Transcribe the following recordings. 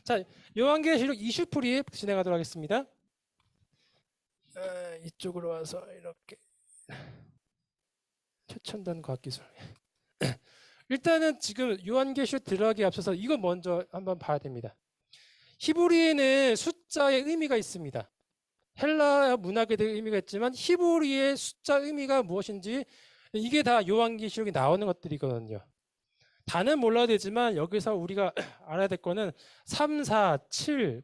자, 요한계시록 이슈풀이 진행하도록 하겠습니다. 이쪽으로 와서 이렇게 최첨단 과학기술. 일단은 지금 요한계시록 들어가기 앞서서 이거 먼저 한번 봐야 됩니다. 히브리에는 숫자의 의미가 있습니다. 헬라 문학에도 의미가 있지만 히브리의 숫자 의미가 무엇인지 이게 다 요한계시록에 나오는 것들이거든요. 다는 몰라도 되지만 여기서 우리가 알아야 될 거는 3, 4, 7,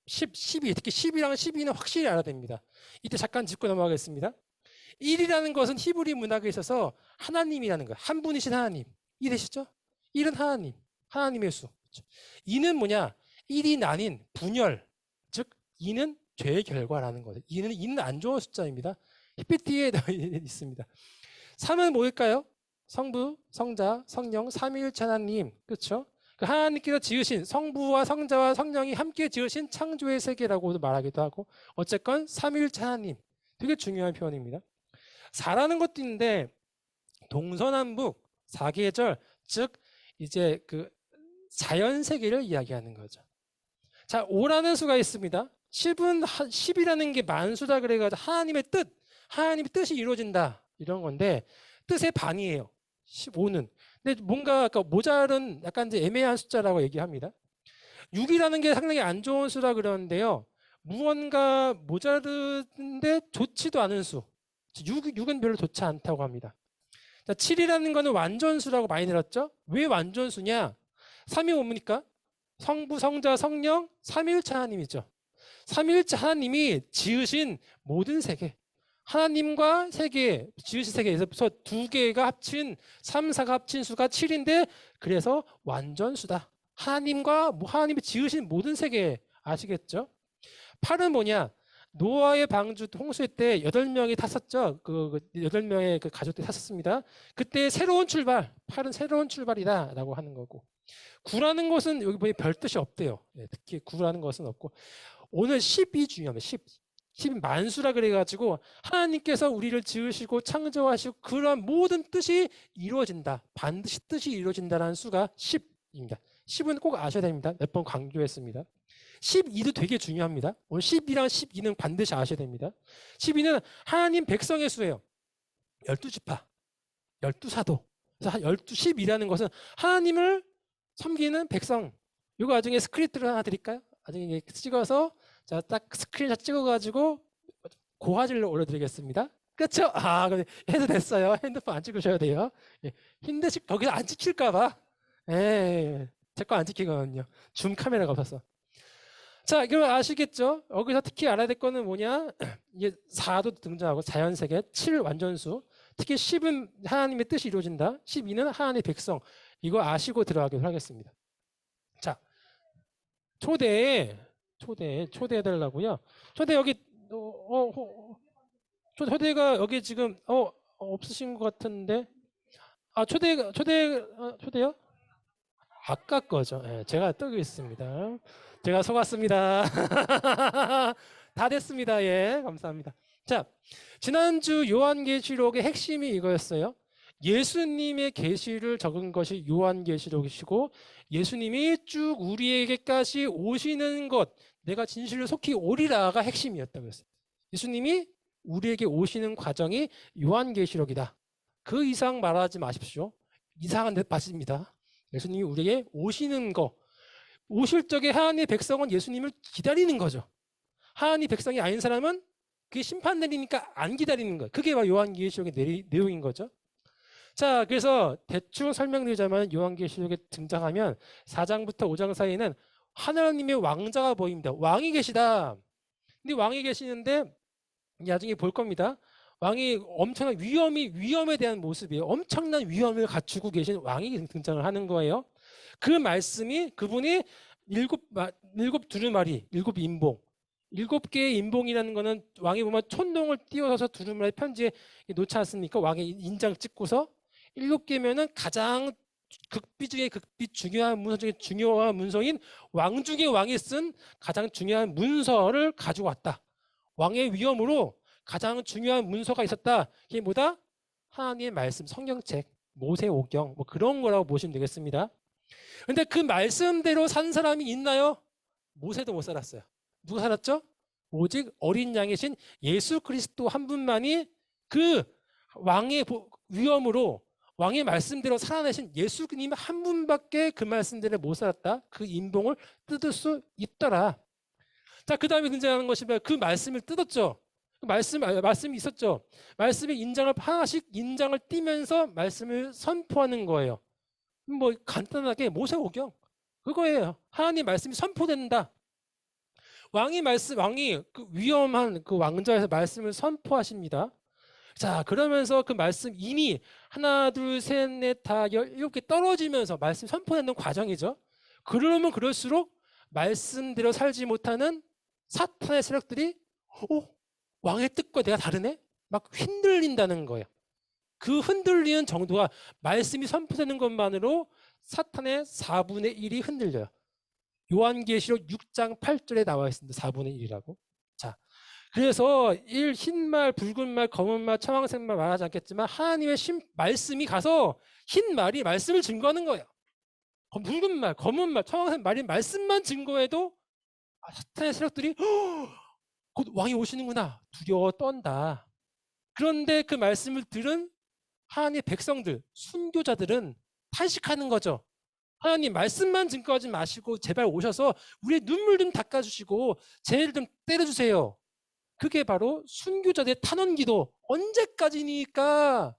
10, 12, 특히 10이랑 12는 확실히 알아야 됩니다. 이때 잠깐 짚고 넘어가겠습니다. 1이라는 것은 히브리 문학에 있어서 하나님이라는 거예요. 한 분이신 하나님. 이해되시죠? 1은 하나님, 하나님의 수. 2는 뭐냐? 1이 나뉜 분열, 즉 2는 죄의 결과라는 거죠. 2는 안 좋은 숫자입니다. PPT에 있습니다. 3은 뭘까요? 성부, 성자, 성령, 삼위일체 하나님. 그렇죠? 그 하나님께서 지으신 성부와 성자와 성령이 함께 지으신 창조의 세계라고도 말하기도 하고 어쨌건 삼위일체 하나님. 되게 중요한 표현입니다. 4라는 것도 있는데 동서남북, 사계절, 즉 이제 그 자연 세계를 이야기하는 거죠. 자, 5라는 수가 있습니다. 10이라는 게 만수다 그래가지고 하나님의 뜻이 이루어진다 이런 건데 뜻의 반이에요. 15는. 근데 뭔가 아까 모자른 약간 이제 애매한 숫자라고 얘기합니다. 6이라는 게 상당히 안 좋은 수라 그러는데요. 무언가 모자른데 좋지도 않은 수. 6은 별로 좋지 않다고 합니다. 자, 7이라는 거는 완전수라고 많이 들었죠? 왜 완전수냐? 3이 뭡니까? 성부, 성자, 성령, 삼위일체 하나님이죠. 삼위일체 하나님이 지으신 모든 세계, 하나님과 세계, 지으신 세계에서 두 개가 합친 3, 4가 합친 수가 7인데 그래서 완전수다. 하나님이 지으신 모든 세계 아시겠죠? 8은 뭐냐? 노아의 방주 홍수의 때 8명이 탔었죠. 8명의 그 가족들이 탔었습니다. 그때 새로운 출발, 8은 새로운 출발이다 라고 하는 거고 9라는 것은 여기 보니 별 뜻이 없대요. 특히 9라는 것은 없고 오늘 10이 중요합니다. 10이 만수라 그래가지고 하나님께서 우리를 지으시고 창조하시고 그런 모든 뜻이 이루어진다. 반드시 뜻이 이루어진다는 수가 10입니다. 10은 꼭 아셔야 됩니다. 몇 번 강조했습니다. 12도 되게 중요합니다. 오늘 10이랑 12는 반드시 아셔야 됩니다. 12는 하나님 백성의 수예요. 12지파, 12사도. 그래서 12이라는 것은 하나님을 섬기는 백성. 이거 나중에 스크립트를 하나 드릴까요? 나중에 찍어서 자, 딱 스크린샷 찍어가지고 고화질로 올려드리겠습니다. 그렇죠? 그럼 해도 됐어요. 핸드폰 안 찍으셔야 돼요. 힌드식 거기서 안 찍힐까봐. 제 거 안 찍히거든요. 줌 카메라가 없어서. 자, 그럼 아시겠죠? 여기서 특히 알아야 될 거는 뭐냐? 이게 4도 등장하고 자연세계, 7 완전수, 특히 10은 하나님의 뜻이 이루어진다. 12는 하나님의 백성. 이거 아시고 들어가기로 하겠습니다. 자, 초대해달라고요. 초대 여기, 초대가 여기 지금, 없으신 것 같은데. 초대요? 아까 거죠. 제가 뜨고 있습니다. 제가 속았습니다. 다 됐습니다. 감사합니다. 자, 지난주 요한계시록의 핵심이 이거였어요. 예수님의 계시를 적은 것이 요한계시록이시고 예수님이 쭉 우리에게까지 오시는 것, 내가 진실을 속히 오리라가 핵심이었다고 했어요. 예수님이 우리에게 오시는 과정이 요한계시록이다. 그 이상 말하지 마십시오. 이상한 데 빠집니다. 예수님이 우리에게 오시는 거, 오실 적에 하나님의 백성은 예수님을 기다리는 거죠. 하나님의 백성이 아닌 사람은 그게 심판 내리니까 안 기다리는 거예요. 그게 요한계시록의 내용인 거죠. 자, 그래서 대충 설명드리자면 요한계시록에 등장하면 4장부터 5장 사이에는 하나님의 왕자가 보입니다. 왕이 계시다. 근데 왕이 계시는데 나중에 볼 겁니다. 왕이 엄청난 위험에 대한 모습이에요. 엄청난 위험을 갖추고 계신 왕이 등장을 하는 거예요. 그 말씀이 그분이 일곱 두루마리, 7인봉. 7개의 인봉이라는 거는 왕이 보면 촌농을 띄워서 두루마리 편지에 놓지 않습니까? 왕의 인장 찍고서 7개면은 가장 극비 중에 극비 중요한 문서 중에 중요한 문서인 왕 중의 왕이 쓴 가장 중요한 문서를 가지고 왔다. 왕의 위엄으로 가장 중요한 문서가 있었다. 이게 뭐다? 하나님의 말씀, 성경책, 모세오경 뭐 그런 거라고 보시면 되겠습니다. 근데 그 말씀대로 산 사람이 있나요? 모세도 못 살았어요. 누가 살았죠? 오직 어린 양이신 예수 그리스도 한 분만이 그 왕의 위엄으로 왕의 말씀대로 살아내신 예수님 한 분밖에 그 말씀대로 못 살았다. 그 인봉을 뜯을 수 있더라. 자, 그 다음에 등장하는 것이 그 말씀을 뜯었죠. 말씀이 있었죠. 말씀의 인장을 하나씩 인장을 띄면서 말씀을 선포하는 거예요. 뭐 간단하게 모세오경 그거예요. 하나님 말씀이 선포된다. 왕이 그 위험한 그 왕좌에서 말씀을 선포하십니다. 자, 그러면서 그 말씀 이미 하나, 둘, 셋, 넷, 다 이렇게 떨어지면서 말씀 선포하는 과정이죠. 그러면 그럴수록 말씀대로 살지 못하는 사탄의 세력들이 왕의 뜻과 내가 다르네? 막 흔들린다는 거예요. 그 흔들리는 정도가 말씀이 선포되는 것만으로 사탄의 4분의 1이 흔들려요. 요한계시록 6장 8절에 나와 있습니다. 4분의 1이라고. 자, 그래서 흰 말, 붉은 말, 검은 말, 청황색 말 말하지 않겠지만 하나님의 말씀이 가서 흰 말이 말씀을 증거하는 거예요. 붉은 말, 검은 말, 청황색 말이 말씀만 증거해도 사탄의 세력들이 곧 왕이 오시는구나 두려워 떤다. 그런데 그 말씀을 들은 하나님의 백성들, 순교자들은 탄식하는 거죠. 하나님 말씀만 증거하지 마시고 제발 오셔서 우리의 눈물 좀 닦아주시고 죄를 좀 때려주세요. 그게 바로 순교자들의 탄원기도. 언제까지니까?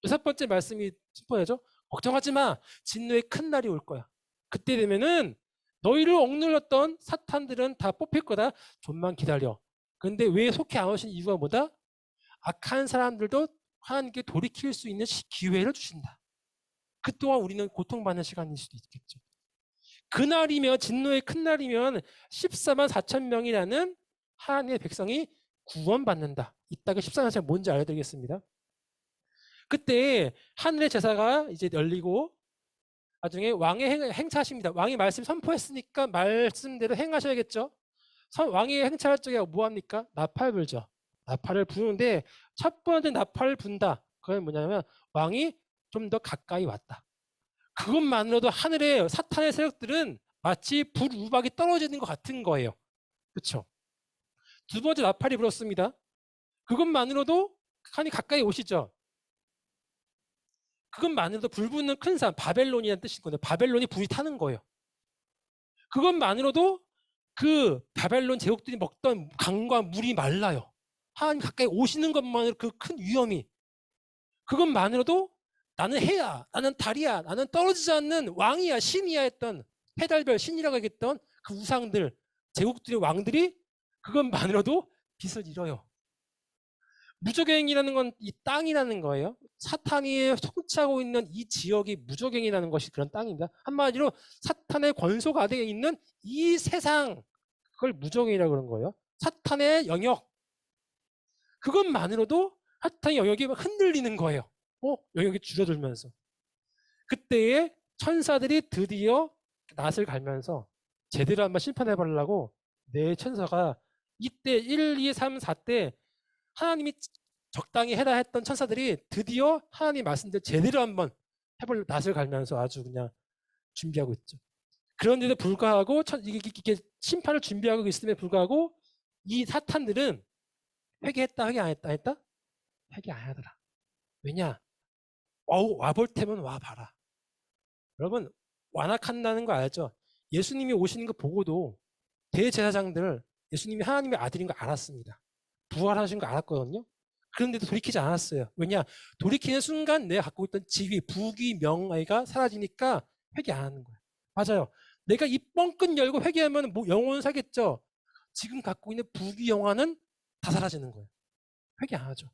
6번째 말씀이 선포하죠. 걱정하지 마. 진노의 큰 날이 올 거야. 그때 되면은 너희를 억눌렀던 사탄들은 다 뽑힐 거다. 좀만 기다려. 근데 왜 속히 안 오신 이유가 뭐다? 악한 사람들도 하나님께 돌이킬 수 있는 기회를 주신다. 그동안 우리는 고통받는 시간일 수도 있겠죠. 그날이면 진노의 큰 날이면 14만 4천 명이라는 하나님의 백성이 구원받는다. 이따가 14만 4천 뭔지 알려드리겠습니다. 그때 하늘의 제사가 이제 열리고 나중에 왕의 행차하십니다. 왕이 말씀 선포했으니까 말씀대로 행하셔야겠죠. 왕이 행차할 적에 뭐합니까? 나팔 불죠. 나팔을 부는데 첫 번째 나팔을 분다. 그건 뭐냐면 왕이 좀 더 가까이 왔다. 그것만으로도 하늘에 사탄의 세력들은 마치 불우박이 떨어지는 것 같은 거예요. 그렇죠? 두 번째 나팔이 불었습니다. 그것만으로도 하나님 가까이 오시죠. 그것만으로도 불 붙는 큰 산, 바벨론이라는 뜻인 건데 바벨론이 불이 타는 거예요. 그것만으로도 그 바벨론 제국들이 먹던 강과 물이 말라요. 하나님 가까이 오시는 것만으로 그 큰 위험이. 그것만으로도 나는 해야, 나는 달이야, 나는 떨어지지 않는 왕이야, 신이야 했던 해달별 신이라고 했던 그 우상들, 제국들의 왕들이 그것만으로도 빛을 잃어요. 무저갱이라는 건 이 땅이라는 거예요. 사탄이 통치하고 있는 이 지역이 무저갱이라는 것이 그런 땅입니다. 한마디로 사탄의 권속 아래에 있는 이 세상, 그걸 무저갱이라고 그런 거예요. 사탄의 영역. 그것만으로도 사탄의 영역이 흔들리는 거예요. 영역이 줄어들면서. 그때에 천사들이 드디어 낫을 갈면서 제대로 한번 심판해보려고 네 천사가 이때 1, 2, 3, 4 때 하나님이 적당히 해라 했던 천사들이 드디어 하나님 말씀대로 제대로 한번 해볼 낫을 갈면서 아주 그냥 준비하고 있죠. 그런데도 불구하고 이게 심판을 준비하고 있음에 불구하고 이 사탄들은 회개했다, 회개 안 했다? 회개 안 하더라. 왜냐? 와볼 테면 와봐라. 여러분, 완악한다는 거 알죠? 예수님이 오시는 거 보고도 대제사장들 예수님이 하나님의 아들인 거 알았습니다. 부활하신 거 알았거든요. 그런데도 돌이키지 않았어요. 왜냐? 돌이키는 순간 내가 갖고 있던 지위, 부귀, 명예가 사라지니까 회개 안 하는 거예요. 맞아요. 내가 이 뻥끈 열고 회개하면 뭐 영혼 살겠죠. 지금 갖고 있는 부귀, 영화는 다 사라지는 거예요. 회개 안 하죠.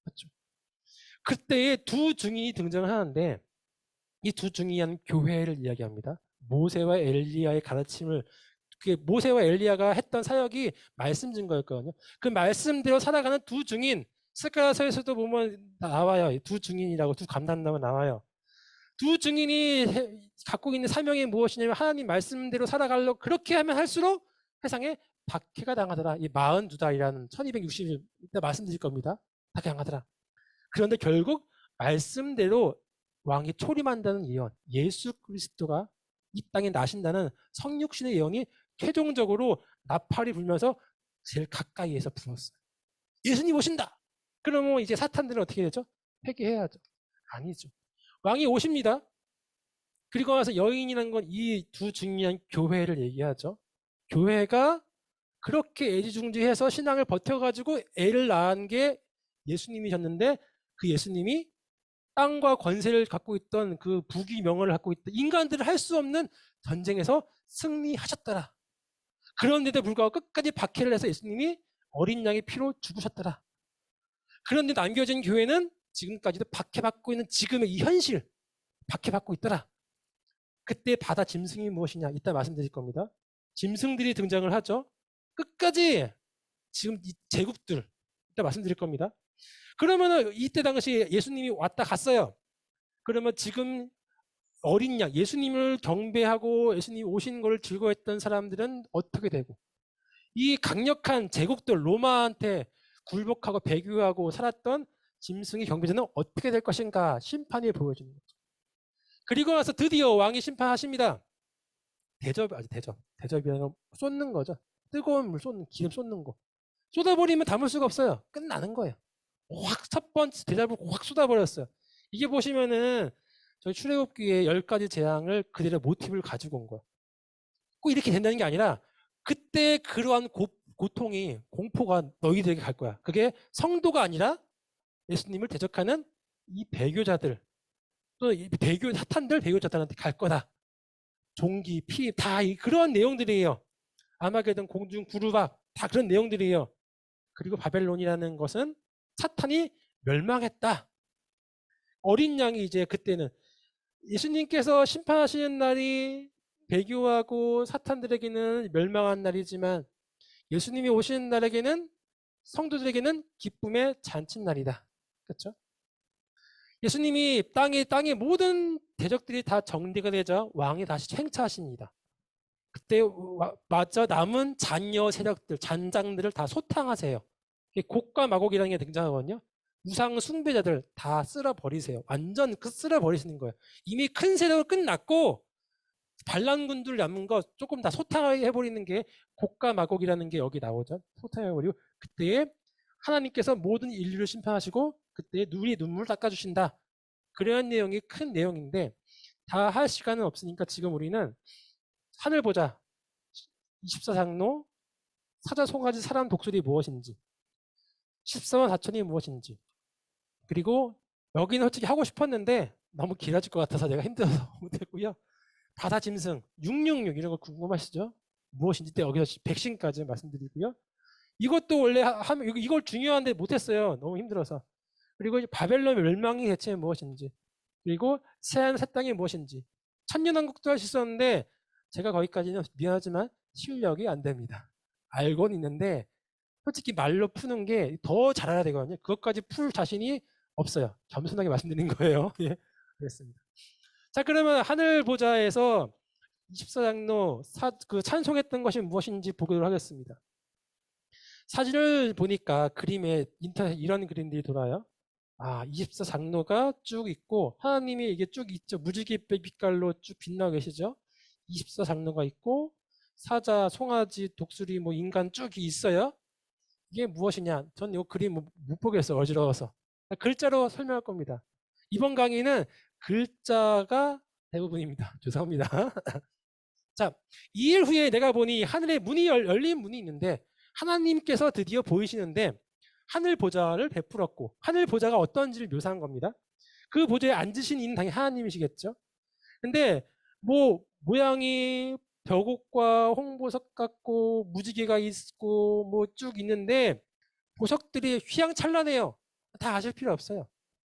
맞죠? 그때에 두 증인이 등장을 하는데 이 두 증인은 교회를 이야기합니다. 모세와 엘리야의 가르침을 모세와 엘리야가 했던 사역이 말씀 증거였거든요. 그 말씀대로 살아가는 두 증인, 스가랴서에서도 보면 나와요. 두 증인이라고 두 감람나무 나와요. 두 증인이 갖고 있는 사명이 무엇이냐면 하나님 말씀대로 살아가려고 그렇게 하면 할수록 세상에 박해가 당하더라. 이 42달이라는 1260일 때 말씀드릴 겁니다. 박해 당하더라. 그런데 결국 말씀대로 왕이 초림한다는 예언, 예수 그리스도가 이 땅에 나신다는 성육신의 예언이 최종적으로 나팔이 불면서 제일 가까이에서 불었어요. 예수님 오신다. 그러면 이제 사탄들은 어떻게 되죠? 회개해야죠. 아니죠. 왕이 오십니다. 그리고 나서 여인이라는 건 이 두 중요한 교회를 얘기하죠. 교회가 그렇게 애지중지해서 신앙을 버텨가지고 애를 낳은 게 예수님이셨는데 그 예수님이 땅과 권세를 갖고 있던 그 부귀 명예를 갖고 있던 인간들을 할 수 없는 전쟁에서 승리하셨더라. 그런데도 불구하고 끝까지 박해를 해서 예수님이 어린 양의 피로 죽으셨더라. 그런데 남겨진 교회는 지금까지도 박해받고 있는 지금의 이 현실 박해받고 있더라. 그때 바다 짐승이 무엇이냐 이따 말씀드릴 겁니다. 짐승들이 등장을 하죠. 끝까지 지금 이 제국들 이따 말씀드릴 겁니다. 그러면은 이때 당시 예수님이 왔다 갔어요. 그러면 지금 어린 양 예수님을 경배하고 예수님이 오신 걸 즐거워했던 사람들은 어떻게 되고 이 강력한 제국들 로마한테 굴복하고 배교하고 살았던 짐승의 경배자는 어떻게 될 것인가 심판이 보여지는 거죠. 그리고 나서 드디어 왕이 심판하십니다. 대접이라는 건 쏟는 거죠. 뜨거운 물 쏟는 기름 쏟는 거. 쏟아버리면 담을 수가 없어요. 끝나는 거예요. 확 첫 번째 대접을 확 쏟아버렸어요. 이게 보시면은 저희 출애굽기의 10가지 재앙을 그대로 모티브를 가지고 온 거예요. 꼭 이렇게 된다는 게 아니라 그때 그러한 고통이 공포가 너희들에게 갈 거야. 그게 성도가 아니라 예수님을 대적하는 이 배교자들 또 배교 사탄들 배교자들한테 갈 거다. 종기, 피 다 그런 내용들이에요. 아마게돈 공중 구루박 다 그런 내용들이에요. 그리고 바벨론이라는 것은 사탄이 멸망했다. 어린 양이 이제 그때는 예수님께서 심판하시는 날이 배교하고 사탄들에게는 멸망한 날이지만 예수님이 오시는 날에게는 성도들에게는 기쁨의 잔칫날이다. 그렇죠? 예수님이 땅의 모든 대적들이 다 정리가 되자 왕이 다시 행차하십니다. 그때 마저 남은 잔여 세력들, 잔장들을 다 소탕하세요. 곡과 마곡이라는 게 등장하거든요. 우상 숭배자들 다 쓸어버리세요. 완전 쓸어버리시는 거예요. 이미 큰 세력은 끝났고 반란군들 남은 거 조금 다 소탕해버리는 게 곡과 마곡이라는 게 여기 나오죠. 소탕해버리고 그때에 하나님께서 모든 인류를 심판하시고 그때에 눈물 닦아주신다. 그런 내용이 큰 내용인데 다 할 시간은 없으니까 지금 우리는 하늘 보자 24장로 사자 송아지 사람 독수리 무엇인지 14만 4천이 무엇인지 그리고 여기는 솔직히 하고 싶었는데 너무 길어질 것 같아서 내가 힘들어서 못했고요. 바다 짐승 666 이런 거 궁금하시죠? 무엇인지 때 여기서 백신까지 말씀드리고요. 이것도 원래 하면 이걸 중요한데 못했어요. 너무 힘들어서. 그리고 바벨론 멸망이 대체 무엇인지 그리고 새하늘 새 땅이 무엇인지 천년왕국도 할 수 있었는데 제가 거기까지는 미안하지만 실력이 안 됩니다. 알고는 있는데 솔직히 말로 푸는 게 더 잘해야 되거든요. 그것까지 풀 자신이 없어요. 겸손하게 말씀드리는 거예요. 예, 그렇습니다. 자, 그러면 하늘 보좌에서 24장로 그 찬송했던 것이 무엇인지 보도록 하겠습니다. 사진을 보니까 그림에 인터넷 이런 그림들이 돌아요. 24장로가 쭉 있고 하나님이 이게 쭉 있죠. 무지갯빛 빛깔로 쭉 빛나고 계시죠. 24장로가 있고 사자, 송아지, 독수리, 뭐 인간 쭉 있어요. 이게 무엇이냐? 전 이 그림 못 보겠어요. 어지러워서. 글자로 설명할 겁니다. 이번 강의는 글자가 대부분입니다. 죄송합니다. 자, 2일 후에 내가 보니 하늘에 문이 열린 문이 있는데 하나님께서 드디어 보이시는데 하늘 보좌를 베풀었고 하늘 보좌가 어떤지를 묘사한 겁니다. 그 보좌에 앉으신 이는 당연히 하나님이시겠죠. 근데 뭐 모양이 벽옥과 홍보석 같고 무지개가 있고 뭐 쭉 있는데 보석들이 휘황찬란해요. 다 아실 필요 없어요.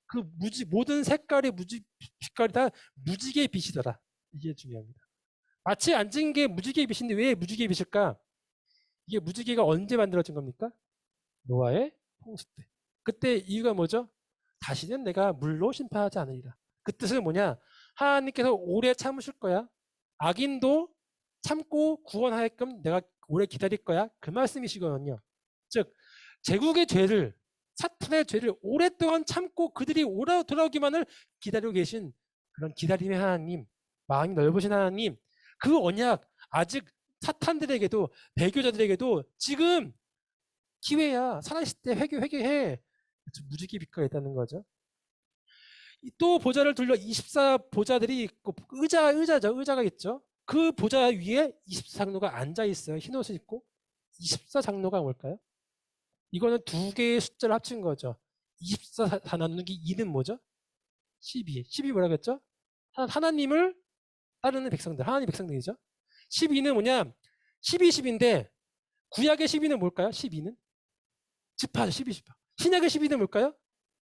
그 모든 색깔의 빛깔이 다 무지개 빛이더라. 이게 중요합니다. 마치 앉은 게 무지개 빛인데 왜 무지개 빛일까? 이게 무지개가 언제 만들어진 겁니까? 노아의 홍수 때. 그때 이유가 뭐죠? 다시는 내가 물로 심판하지 않으리라. 그 뜻은 뭐냐? 하나님께서 오래 참으실 거야. 악인도 참고 구원하게끔 내가 오래 기다릴 거야. 그 말씀이시거든요. 즉 제국의 죄를 사탄의 죄를 오랫동안 참고 그들이 돌아오기만을 기다리고 계신 그런 기다림의 하나님, 마음이 넓으신 하나님, 그 언약 아직 사탄들에게도 배교자들에게도 지금 기회야. 살아있을 때 회개해. 무지개 빛가 있다는 거죠. 또 보좌를 둘러 24 보좌들이 있고 의자가 있죠. 그 보좌 위에 24장로가 앉아 있어요. 흰 옷을 입고. 24장로가 뭘까요? 이거는 두 개의 숫자를 합친 거죠. 24 다 나누기 2는 뭐죠? 12. 12 뭐라고 했죠? 하나님을 따르는 백성들. 하나님 백성들이죠. 12는 뭐냐? 12, 10인데 구약의 12는 뭘까요? 12는? 지파죠. 12지파. 신약의 12는 뭘까요?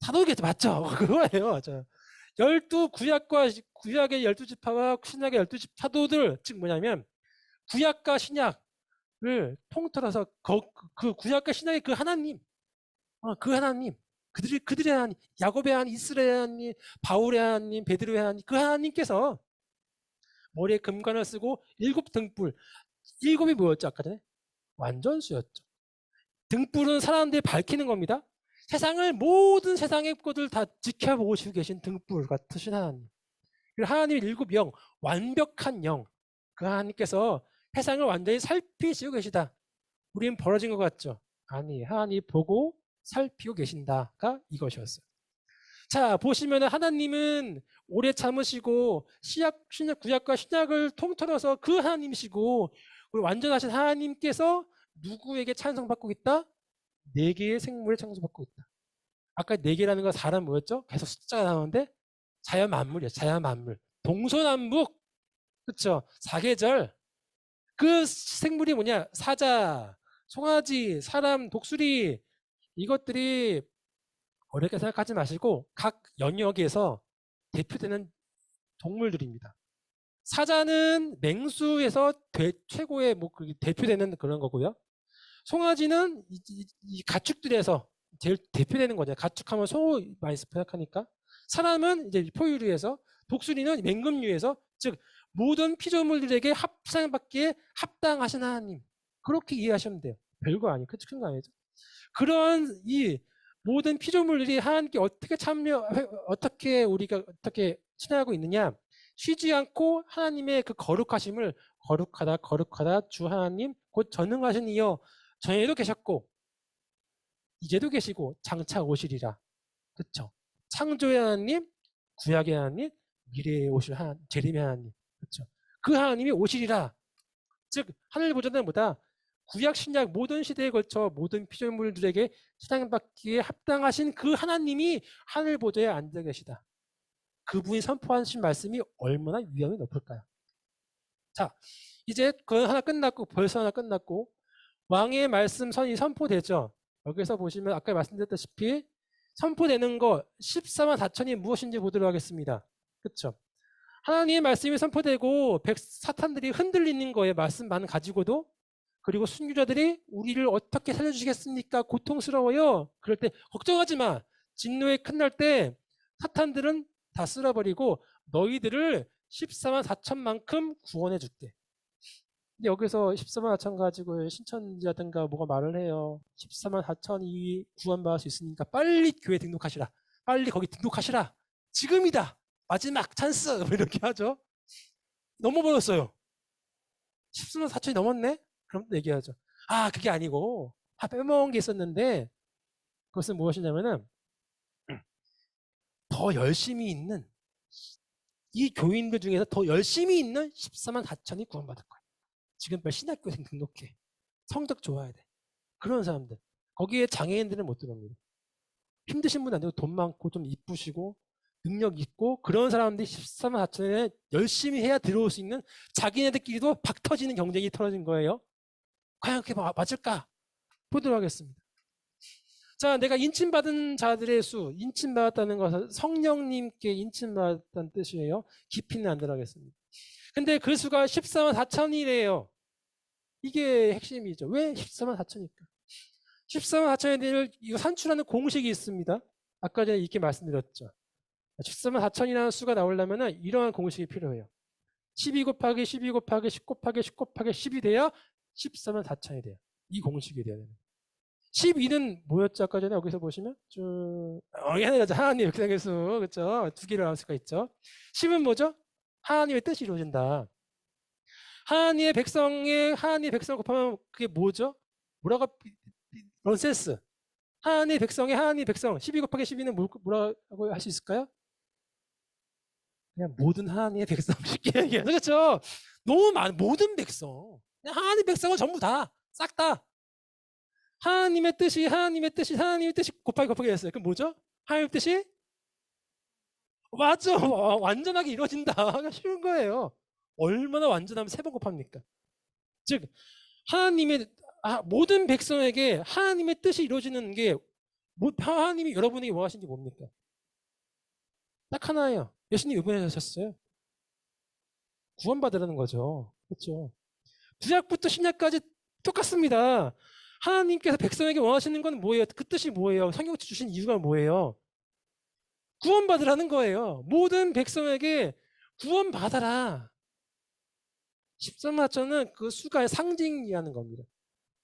사도계죠. 맞죠? 그거예요. 맞아요. 12구약의 12지파와 신약의 12지파 사도들 즉 뭐냐면 구약과 신약을 통틀어서 그 구약과 신약의 그 하나님 그 하나님 그들의 하나님 야곱의 하나님 이스라엘의 하나님 바울의 하나님 베드로의 하나님 그 하나님께서 머리에 금관을 쓰고 7등불 7이 뭐였죠? 아까 전에 완전수였죠. 등불은 사람들이 밝히는 겁니다. 모든 세상의 것들 다 지켜보시고 계신 등불 같으신 하나님. 하나님의 7영, 완벽한 영. 그 하나님께서 세상을 완전히 살피시고 계시다. 우리는 벌어진 것 같죠? 아니, 하나님이 보고 살피고 계신다가 이것이었어요. 자, 보시면 하나님은 오래 참으시고 구약과 신약을 통틀어서 그 하나님이시고 완전하신 하나님께서 누구에게 찬송받고 있다? 4개의 생물에 찬송받고 있다. 아까 4개라는 건 사람 뭐였죠? 계속 숫자가 나오는데 자연 만물이에요. 자연 만물. 동서남북. 그렇죠? 사계절. 그 생물이 뭐냐? 사자, 송아지, 사람, 독수리 이것들이 어렵게 생각하지 마시고 각 영역에서 대표되는 동물들입니다. 사자는 맹수에서 최고의 대표되는 그런 거고요. 송아지는 이 가축들에서 제일 대표되는 거죠. 가축하면 소 많이 생각하니까. 사람은 이제 포유류에서, 독수리는 맹금류에서, 즉 모든 피조물들에게 합상받기에 합당하신 하나님. 그렇게 이해하시면 돼요. 별거 아니에요. 큰 거 아니죠. 그런 이 모든 피조물들이 하나님께 어떻게 우리가 어떻게 친하고 있느냐? 쉬지 않고 하나님의 그 거룩하심을 거룩하다 주 하나님 곧 전능하신 이여 전에도 계셨고 이제도 계시고 장차 오시리라. 그렇죠? 창조의 하나님, 구약의 하나님, 미래에 오실 하나님, 재림의 하나님. 그렇죠? 그 하나님이 오시리라. 즉 하늘 보좌는 뭐다? 구약 신약 모든 시대에 걸쳐 모든 피조물들에게 사랑받기에 합당하신 그 하나님이 하늘 보좌에 앉아 계시다. 그분이 선포하신 말씀이 얼마나 위험이 높을까요? 자, 이제 그건 벌써 하나 끝났고 왕의 말씀 선이 선포되죠. 여기서 보시면 아까 말씀드렸다시피 선포되는 거 14만 4천이 무엇인지 보도록 하겠습니다. 그렇죠? 하나님의 말씀이 선포되고 사탄들이 흔들리는 거에 말씀만 가지고도 그리고 순교자들이 우리를 어떻게 살려주시겠습니까? 고통스러워요. 그럴 때 걱정하지 마. 진노의 큰 날 때 사탄들은 다 쓸어버리고 너희들을 14만 4천만큼 구원해 줄게. 근데 여기서 14만 4천 가지고 신천지라든가 뭐가 말을 해요. 14만 4천이 구원받을 수 있으니까 빨리 교회 등록하시라. 빨리 거기 등록하시라. 지금이다. 마지막 찬스. 이렇게 하죠. 넘어버렸어요. 14만 4천이 넘었네? 그럼 또 얘기하죠. 아, 그게 아니고 빼먹은 게 있었는데 그것은 무엇이냐면은 더 열심히 있는 이 교인들 중에서 더 열심히 있는 14만 4천이 구원받을 거야. 지금 빨리 신학교생 등록해. 성적 좋아야 돼. 그런 사람들. 거기에 장애인들은 못 들어옵니다. 힘드신 분 아니고 돈 많고 좀 이쁘시고 능력 있고 그런 사람들이 14만 4천에 열심히 해야 들어올 수 있는 자기네들끼리도 박 터지는 경쟁이 터진 거예요. 과연 그게 맞을까? 보도록 하겠습니다. 자, 내가 인침받은 자들의 수, 인침받았다는 것은 성령님께 인침받았다는 뜻이에요. 깊이는 안 들어가겠습니다. 근데 그 수가 14만 4천이래요. 이게 핵심이죠. 왜 14만 4천일까? 14만 4천에 이거 산출하는 공식이 있습니다. 아까 전에 이렇게 말씀드렸죠. 14만 4천이라는 수가 나오려면 이러한 공식이 필요해요. 12 곱하기 12 곱하기 10 곱하기 10 곱하기 10이 돼야 14만 4천이 돼요. 이 공식이 돼야 돼요. 12는 뭐였죠? 아까 전에 여기서 보시면 하나님 이렇게 생겼어. 그렇죠? 두 개를 나올 수가 있죠. 10은 뭐죠? 하나님의 뜻이 이루어진다. 하나님의 백성을 곱하면 그게 뭐죠? 뭐라고? 넌센스. 하나님의 백성 12 곱하기 12는 뭐라고 할 수 있을까요? 그냥 모든 하나님의 백성 쉽게 얘기해서 그렇죠? 너무 많은 모든 백성. 그냥 하나님의 백성은 전부 다 싹 다 하나님의 뜻이 곱하기 됐어요. 그럼 뭐죠? 하나님의 뜻이 맞죠? 완전하게 이루어진다. 쉬운 거예요. 얼마나 완전하면 3번 곱합니까? 즉 하나님의 모든 백성에게 하나님의 뜻이 이루어지는 게 하나님이 여러분에게 뭐 하신지 뭡니까? 딱 하나예요. 예수님 이번에 하셨어요. 구원받으라는 거죠. 그렇죠? 구약부터 신약까지 똑같습니다. 하나님께서 백성에게 원하시는 건 뭐예요? 그 뜻이 뭐예요? 성경 주신 이유가 뭐예요? 구원받으라는 거예요. 모든 백성에게 구원받아라. 13마천은 그 수가의 상징이라는 겁니다.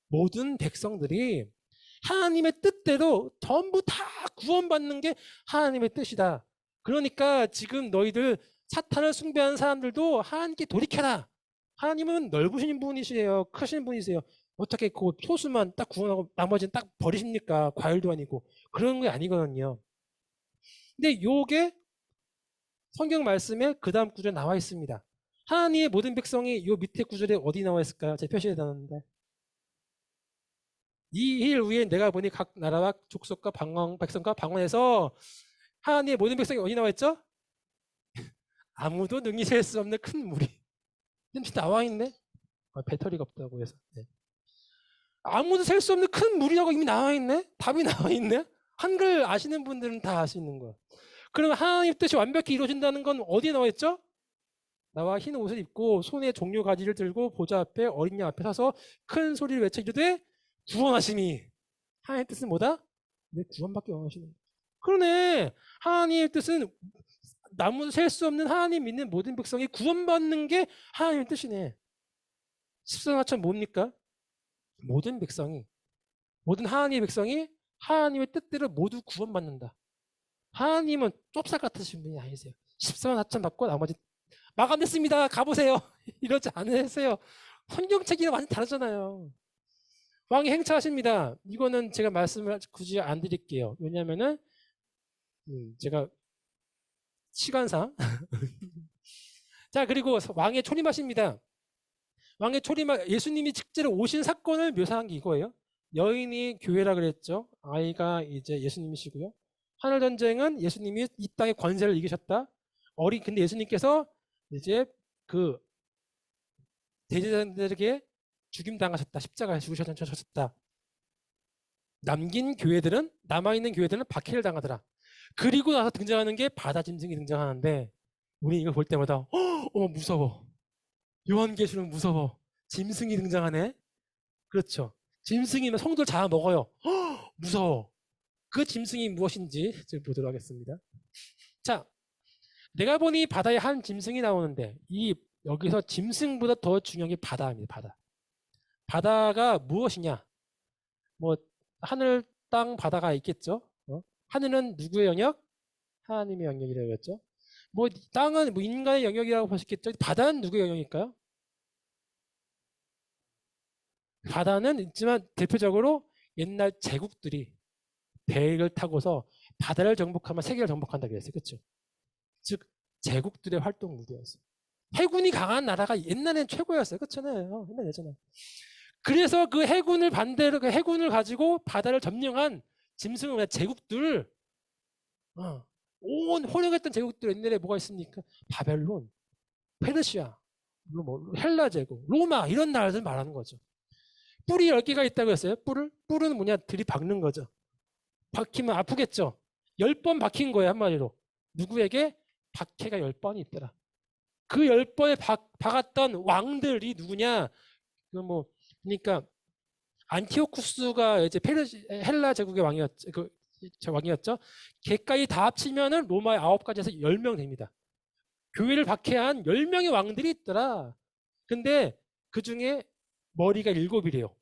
모든 백성들이 하나님의 뜻대로 전부 다 구원받는 게 하나님의 뜻이다. 그러니까 지금 너희들 사탄을 숭배하는 사람들도 하나님께 돌이켜라. 하나님은 넓으신 분이세요. 크신 분이세요. 어떻게 그 소수만 딱 구원하고 나머지는 딱 버리십니까? 과일도 아니고. 그런 게 아니거든요. 근데 요게 성경 말씀에 그 다음 구절에 나와 있습니다. 하나님의 모든 백성이 요 밑에 구절에 어디 나와 있을까요? 제 표시에 놨는데. 이 일 후에 내가 보니 각 나라와 족속과 백성과 방언에서 하나님의 모든 백성이 어디 나와 있죠? 아무도 능히 셀 수 없는 큰 무리. 나와 있네. 배터리가 없다고 해서. 네. 아무도 셀 수 없는 큰 무리라고 이미 나와 있네. 답이 나와 있네. 한글 아시는 분들은 다 알 수 있는 거야. 그러면 하나님 뜻이 완벽히 이루어진다는 건 어디에 나와 있죠? 나와 흰 옷을 입고 손에 종려 가지를 들고 보좌 앞에 어린 양 앞에 서서 큰 소리를 외쳐 이르되 구원하심이. 하나님의 뜻은 뭐다? 내 구원밖에 원하시는. 그러네. 하나님의 뜻은 나무 셀 수 없는 하나님 믿는 모든 백성이 구원받는 게 하나님의 뜻이네. 십선화천 뭡니까? 모든 하나님의 백성이 하나님의 뜻대로 모두 구원받는다. 하나님은 좁쌀 같으신 분이 아니세요. 14만 4천 받고 나머지 마감됐습니다. 가보세요. 이러지 않으세요. 성경책이랑 완전 다르잖아요. 왕이 행차하십니다. 이거는 제가 말씀을 굳이 안 드릴게요. 왜냐하면은 제가 시간상 자 그리고 왕의 초림하십니다. 왕의 초림하 예수님이 직제로 오신 사건을 묘사한 게 이거예요. 여인이 교회라 그랬죠. 아이가 이제 예수님이시고요. 하늘 전쟁은 예수님이 이 땅의 권세를 이기셨다. 근데 예수님께서 이제 그 대제사장들에게 죽임 당하셨다. 십자가에 죽으셨다. 남아있는 교회들은 박해를 당하더라. 그리고 나서 등장하는 게 바다 짐승이 등장하는데 우리 이거 볼 때마다 무서워. 요한계시록 무서워. 짐승이 등장하네. 그렇죠. 짐승이면 성도를 잡아먹어요. 무서워. 그 짐승이 무엇인지 지금 보도록 하겠습니다. 자, 내가 보니 바다에 한 짐승이 나오는데 여기서 짐승보다 더 중요한 게 바다입니다. 바다가 무엇이냐? 뭐 하늘, 땅, 바다가 있겠죠. 하늘은 누구의 영역? 하나님의 영역이라고 했죠. 뭐 땅은 뭐 인간의 영역이라고 보셨겠죠. 바다는 누구의 영역일까요? 바다는 있지만 대표적으로 옛날 제국들이 배를 타고서 바다를 정복하면 세계를 정복한다고 했어요. 그렇죠? 즉 제국들의 활동 무대였어요. 해군이 강한 나라가 옛날엔 최고였어요. 그렇잖아요. 옛날에잖아요. 그래서 그 해군을 반대로 그 해군을 가지고 바다를 점령한 짐승의 제국들, 온 활용했던 제국들 옛날에 뭐가 있습니까? 바벨론, 페르시아, 뭐 헬라 제국, 로마 이런 나라들 말하는 거죠. 뿔이 10개가 있다고 했어요. 뿔은 뭐냐? 들이박는 거죠. 박히면 아프겠죠. 10번 박힌 거예요. 한마디로. 누구에게? 박해가 10번이 있더라. 그 10번에 박았던 왕들이 누구냐? 그러니까 안티오쿠스가 이제 헬라 제국의 왕이었죠. 걔까지 다 합치면은 로마의 9가지에서 10명 됩니다. 교회를 박해한 10명의 왕들이 있더라. 근데 그 중에 머리가 7이래요.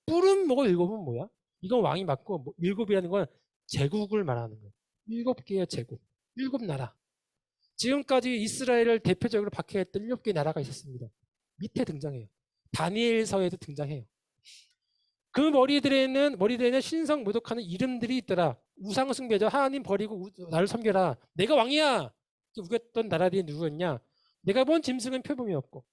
뿔은 뭐고 7은 뭐야? 이건 왕이 맞고 7이라는 건 제국을 말하는 거예요. 7개의 제국, 7나라. 지금까지 이스라엘을 대표적으로 박해했던 7개의 나라가 있었습니다. 밑에 등장해요. 다니엘서에도 등장해요. 그 머리들에는 신성 모독하는 이름들이 있더라. 우상 숭배자 하나님 버리고 나를 섬겨라. 내가 왕이야. 우겼던 나라들이 누구였냐? 내가 본 짐승은 표범이었고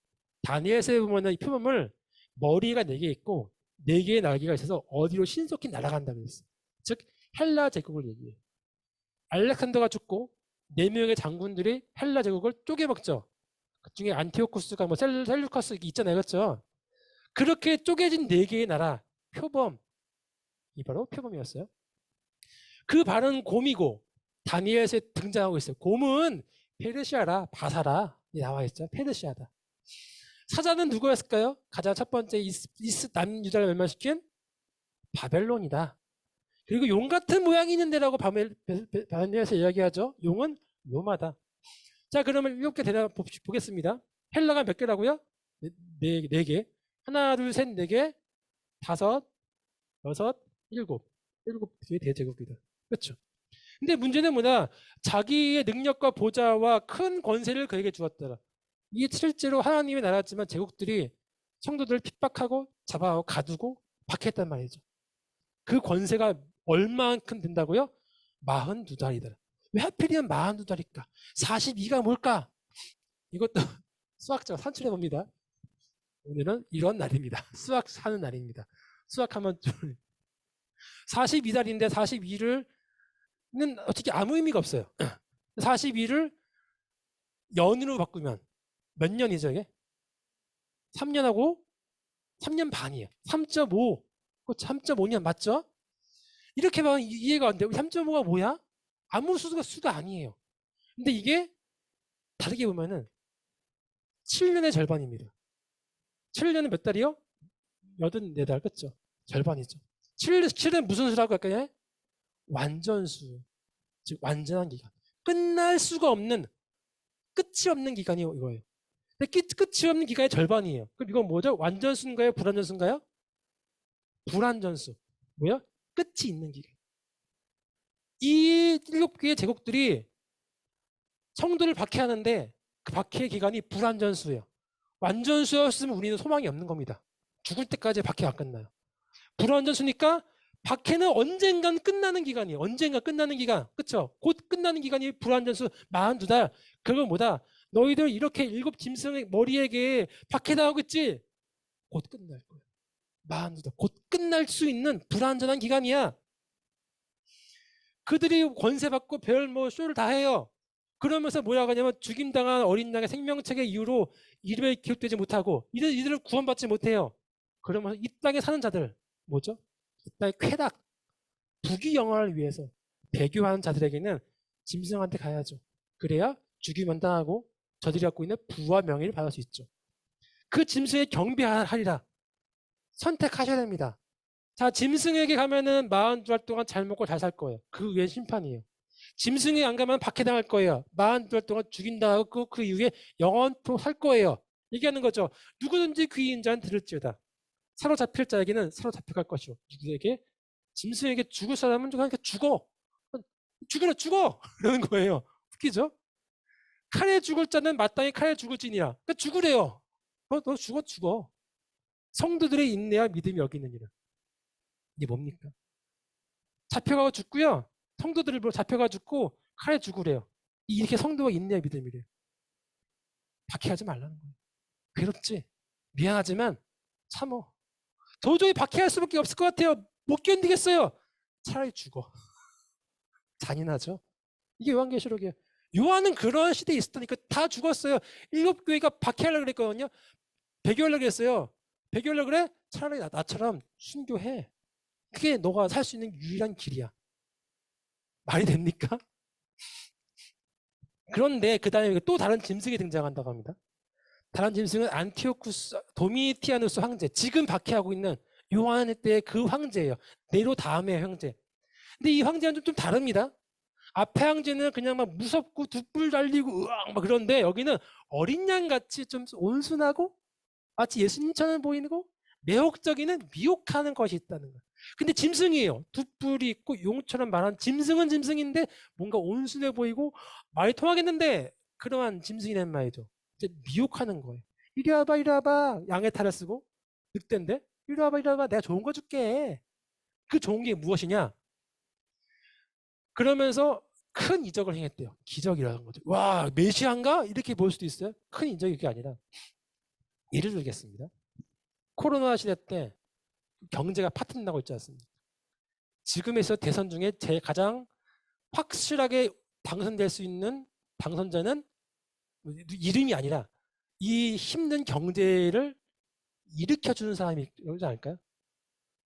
다니엘서에 보면 이 표범을 머리가 4개 있고 4개의 날개가 있어서 어디로 신속히 날아간다고 했어요. 즉 헬라 제국을 얘기해요. 알렉산더가 죽고 4명의 장군들이 헬라 제국을 쪼개먹죠. 그중에 안티오쿠스가 셀루커스 있잖아요. 그렇죠? 그렇게 쪼개진 4개의 나라 표범, 이 바로 표범이었어요. 그 발은 곰이고 다니엘서에 등장하고 있어요. 곰은 페르시아라, 바사라 나와 있죠. 페르시아다. 사자는 누구였을까요? 가장 첫 번째 남유다를 멸망시킨 바벨론이다. 그리고 용 같은 모양이 있는 데라고 다니엘서 이야기하죠. 용은 로마다. 자, 그러면 7개 대답 보겠습니다. 헬라가 몇 개라고요? 4개. 하나, 둘, 셋, 4개. 5, 6, 7. 7개의 대제국이다. 그렇죠? 근데 문제는 뭐냐? 자기의 능력과 보좌와 큰 권세를 그에게 주었더라. 이게 실제로 하나님의 나라였지만 제국들이 성도들을 핍박하고 잡아가고 가두고 박해했단 말이죠. 그 권세가 얼마만큼 된다고요? 42달이더라. 왜 하필이면 42달일까? 42가 뭘까? 이것도 수학자가 산출해 봅니다. 오늘은 이런 날입니다. 수학 하는 날입니다. 수학하면 42달인데 42는 어떻게 아무 의미가 없어요. 42를 년으로 바꾸면 몇 년이죠 이게? 3년하고 3년 반이에요. 3.5. 3.5년 맞죠? 이렇게 보면 이해가 안 돼요. 3.5가 뭐야? 아무 수가 아니에요. 근데 이게 다르게 보면은 7년의 절반입니다. 7년은 몇 달이요? 84달, 그렇죠? 절반이죠. 7은 무슨 수라고 할까요? 완전수. 즉 완전한 기간. 끝날 수가 없는, 끝이 없는 기간이 이거예요. 근데 끝이 없는 기간의 절반이에요. 그럼 이건 뭐죠? 완전수인가요? 불완전수인가요? 불완전수. 뭐야? 끝이 있는 기간. 이 7개의 제국들이 성도를 박해하는데 그 박해 기간이 불완전수예요. 완전수였으면 우리는 소망이 없는 겁니다. 죽을 때까지 박해가 안 끝나요. 불완전수니까 박해는 언젠간 끝나는 기간이에요. 언젠가 끝나는 기간. 그렇죠? 곧 끝나는 기간이 불완전수 42달. 그건 뭐다? 너희들 이렇게 7 짐승의 머리에게 박해당하겠지? 곧 끝날 거예요. 42달. 곧 끝날 수 있는 불완전한 기간이야. 그들이 권세받고 별 쇼를 다 해요. 그러면서 뭐라고 하냐면 죽임당한 어린 양의 생명책의 이유로 이름에 기록되지 못하고 이들을 구원받지 못해요. 그러면서 이 땅에 사는 자들 뭐죠? 이 땅의 쾌락, 부귀 영화를 위해서 배교하는 자들에게는 짐승한테 가야죠. 그래야 죽임만 당하고 저들이 갖고 있는 부와 명예를 받을 수 있죠. 그 짐승에 경배하리라. 선택하셔야 됩니다. 자, 짐승에게 가면은 42달 동안 잘 먹고 잘 살 거예요. 그 위에 심판이에요. 짐승에 안 가면 박해당할 거예요. 42달 동안 죽인다고 그 이후에 영원토록 살 거예요. 얘기하는 거죠. 누구든지 귀인 자는 들을지어다. 사로잡힐 자에게는 사로잡혀갈 것이요. 누구에게? 짐승에게 죽을 사람은 그냥 죽어. 죽어! 이러는 거예요. 웃기죠? 칼에 죽을 자는 마땅히 칼에 죽을지니라. 그러니까 죽으래요. 너 죽어. 성도들의 인내와 믿음이 여기느니라. 이게 뭡니까? 잡혀가고 죽고요. 성도들을 잡혀가 죽고 칼에 죽으래요. 이렇게 성도가 인내와 믿음이래요. 박해하지 말라는 거예요. 괴롭지? 미안하지만 참어. 도저히 박해할 수밖에 없을 것 같아요. 못 견디겠어요. 차라리 죽어. 잔인하죠? 이게 요한계시록이에요. 요한은 그런 시대에 있었다니까. 다 죽었어요. 7교회가 박해하려고 그랬거든요. 배교하려고 그랬어요. 배교하려고 그래? 차라리 나처럼 순교해. 그게 너가 살 수 있는 유일한 길이야. 말이 됩니까? 그런데 그 다음에 또 다른 짐승이 등장한다고 합니다. 다른 짐승은 안티오쿠스 도미티아누스 황제, 지금 박해하고 있는 요한 때의 그 황제예요. 네로 다음의 황제. 근데 이 황제는 좀 다릅니다. 앞에 황제는 그냥 막 무섭고 두 뿔 달리고 으악 막 그런데 여기는 어린 양 같이 좀 온순하고 마치 예수님처럼 보이고 매혹적인 미혹하는 것이 있다는 거예요. 근데 짐승이에요. 두 뿔이 있고 용처럼 말하는 짐승은 짐승인데 뭔가 온순해 보이고 말이 통하겠는데 그러한 짐승이란 말이죠. 이제 미혹하는 거예요. 이리 와봐, 이리 와봐. 양의 탈을 쓰고 늑대인데 이리 와봐, 이리 와봐. 내가 좋은 거 줄게. 그 좋은 게 무엇이냐? 그러면서 큰 이적을 행했대요. 기적이라는 거죠. 와, 메시아인가? 이렇게 볼 수도 있어요. 큰 이적이 그게 아니라 예를 들겠습니다. 코로나 시대 때 경제가 파탄 나고 있지 않습니까? 지금에서 대선 중에 제 가장 확실하게 당선될 수 있는 당선자는 이름이 아니라 이 힘든 경제를 일으켜주는 사람이 그러지 않을까요?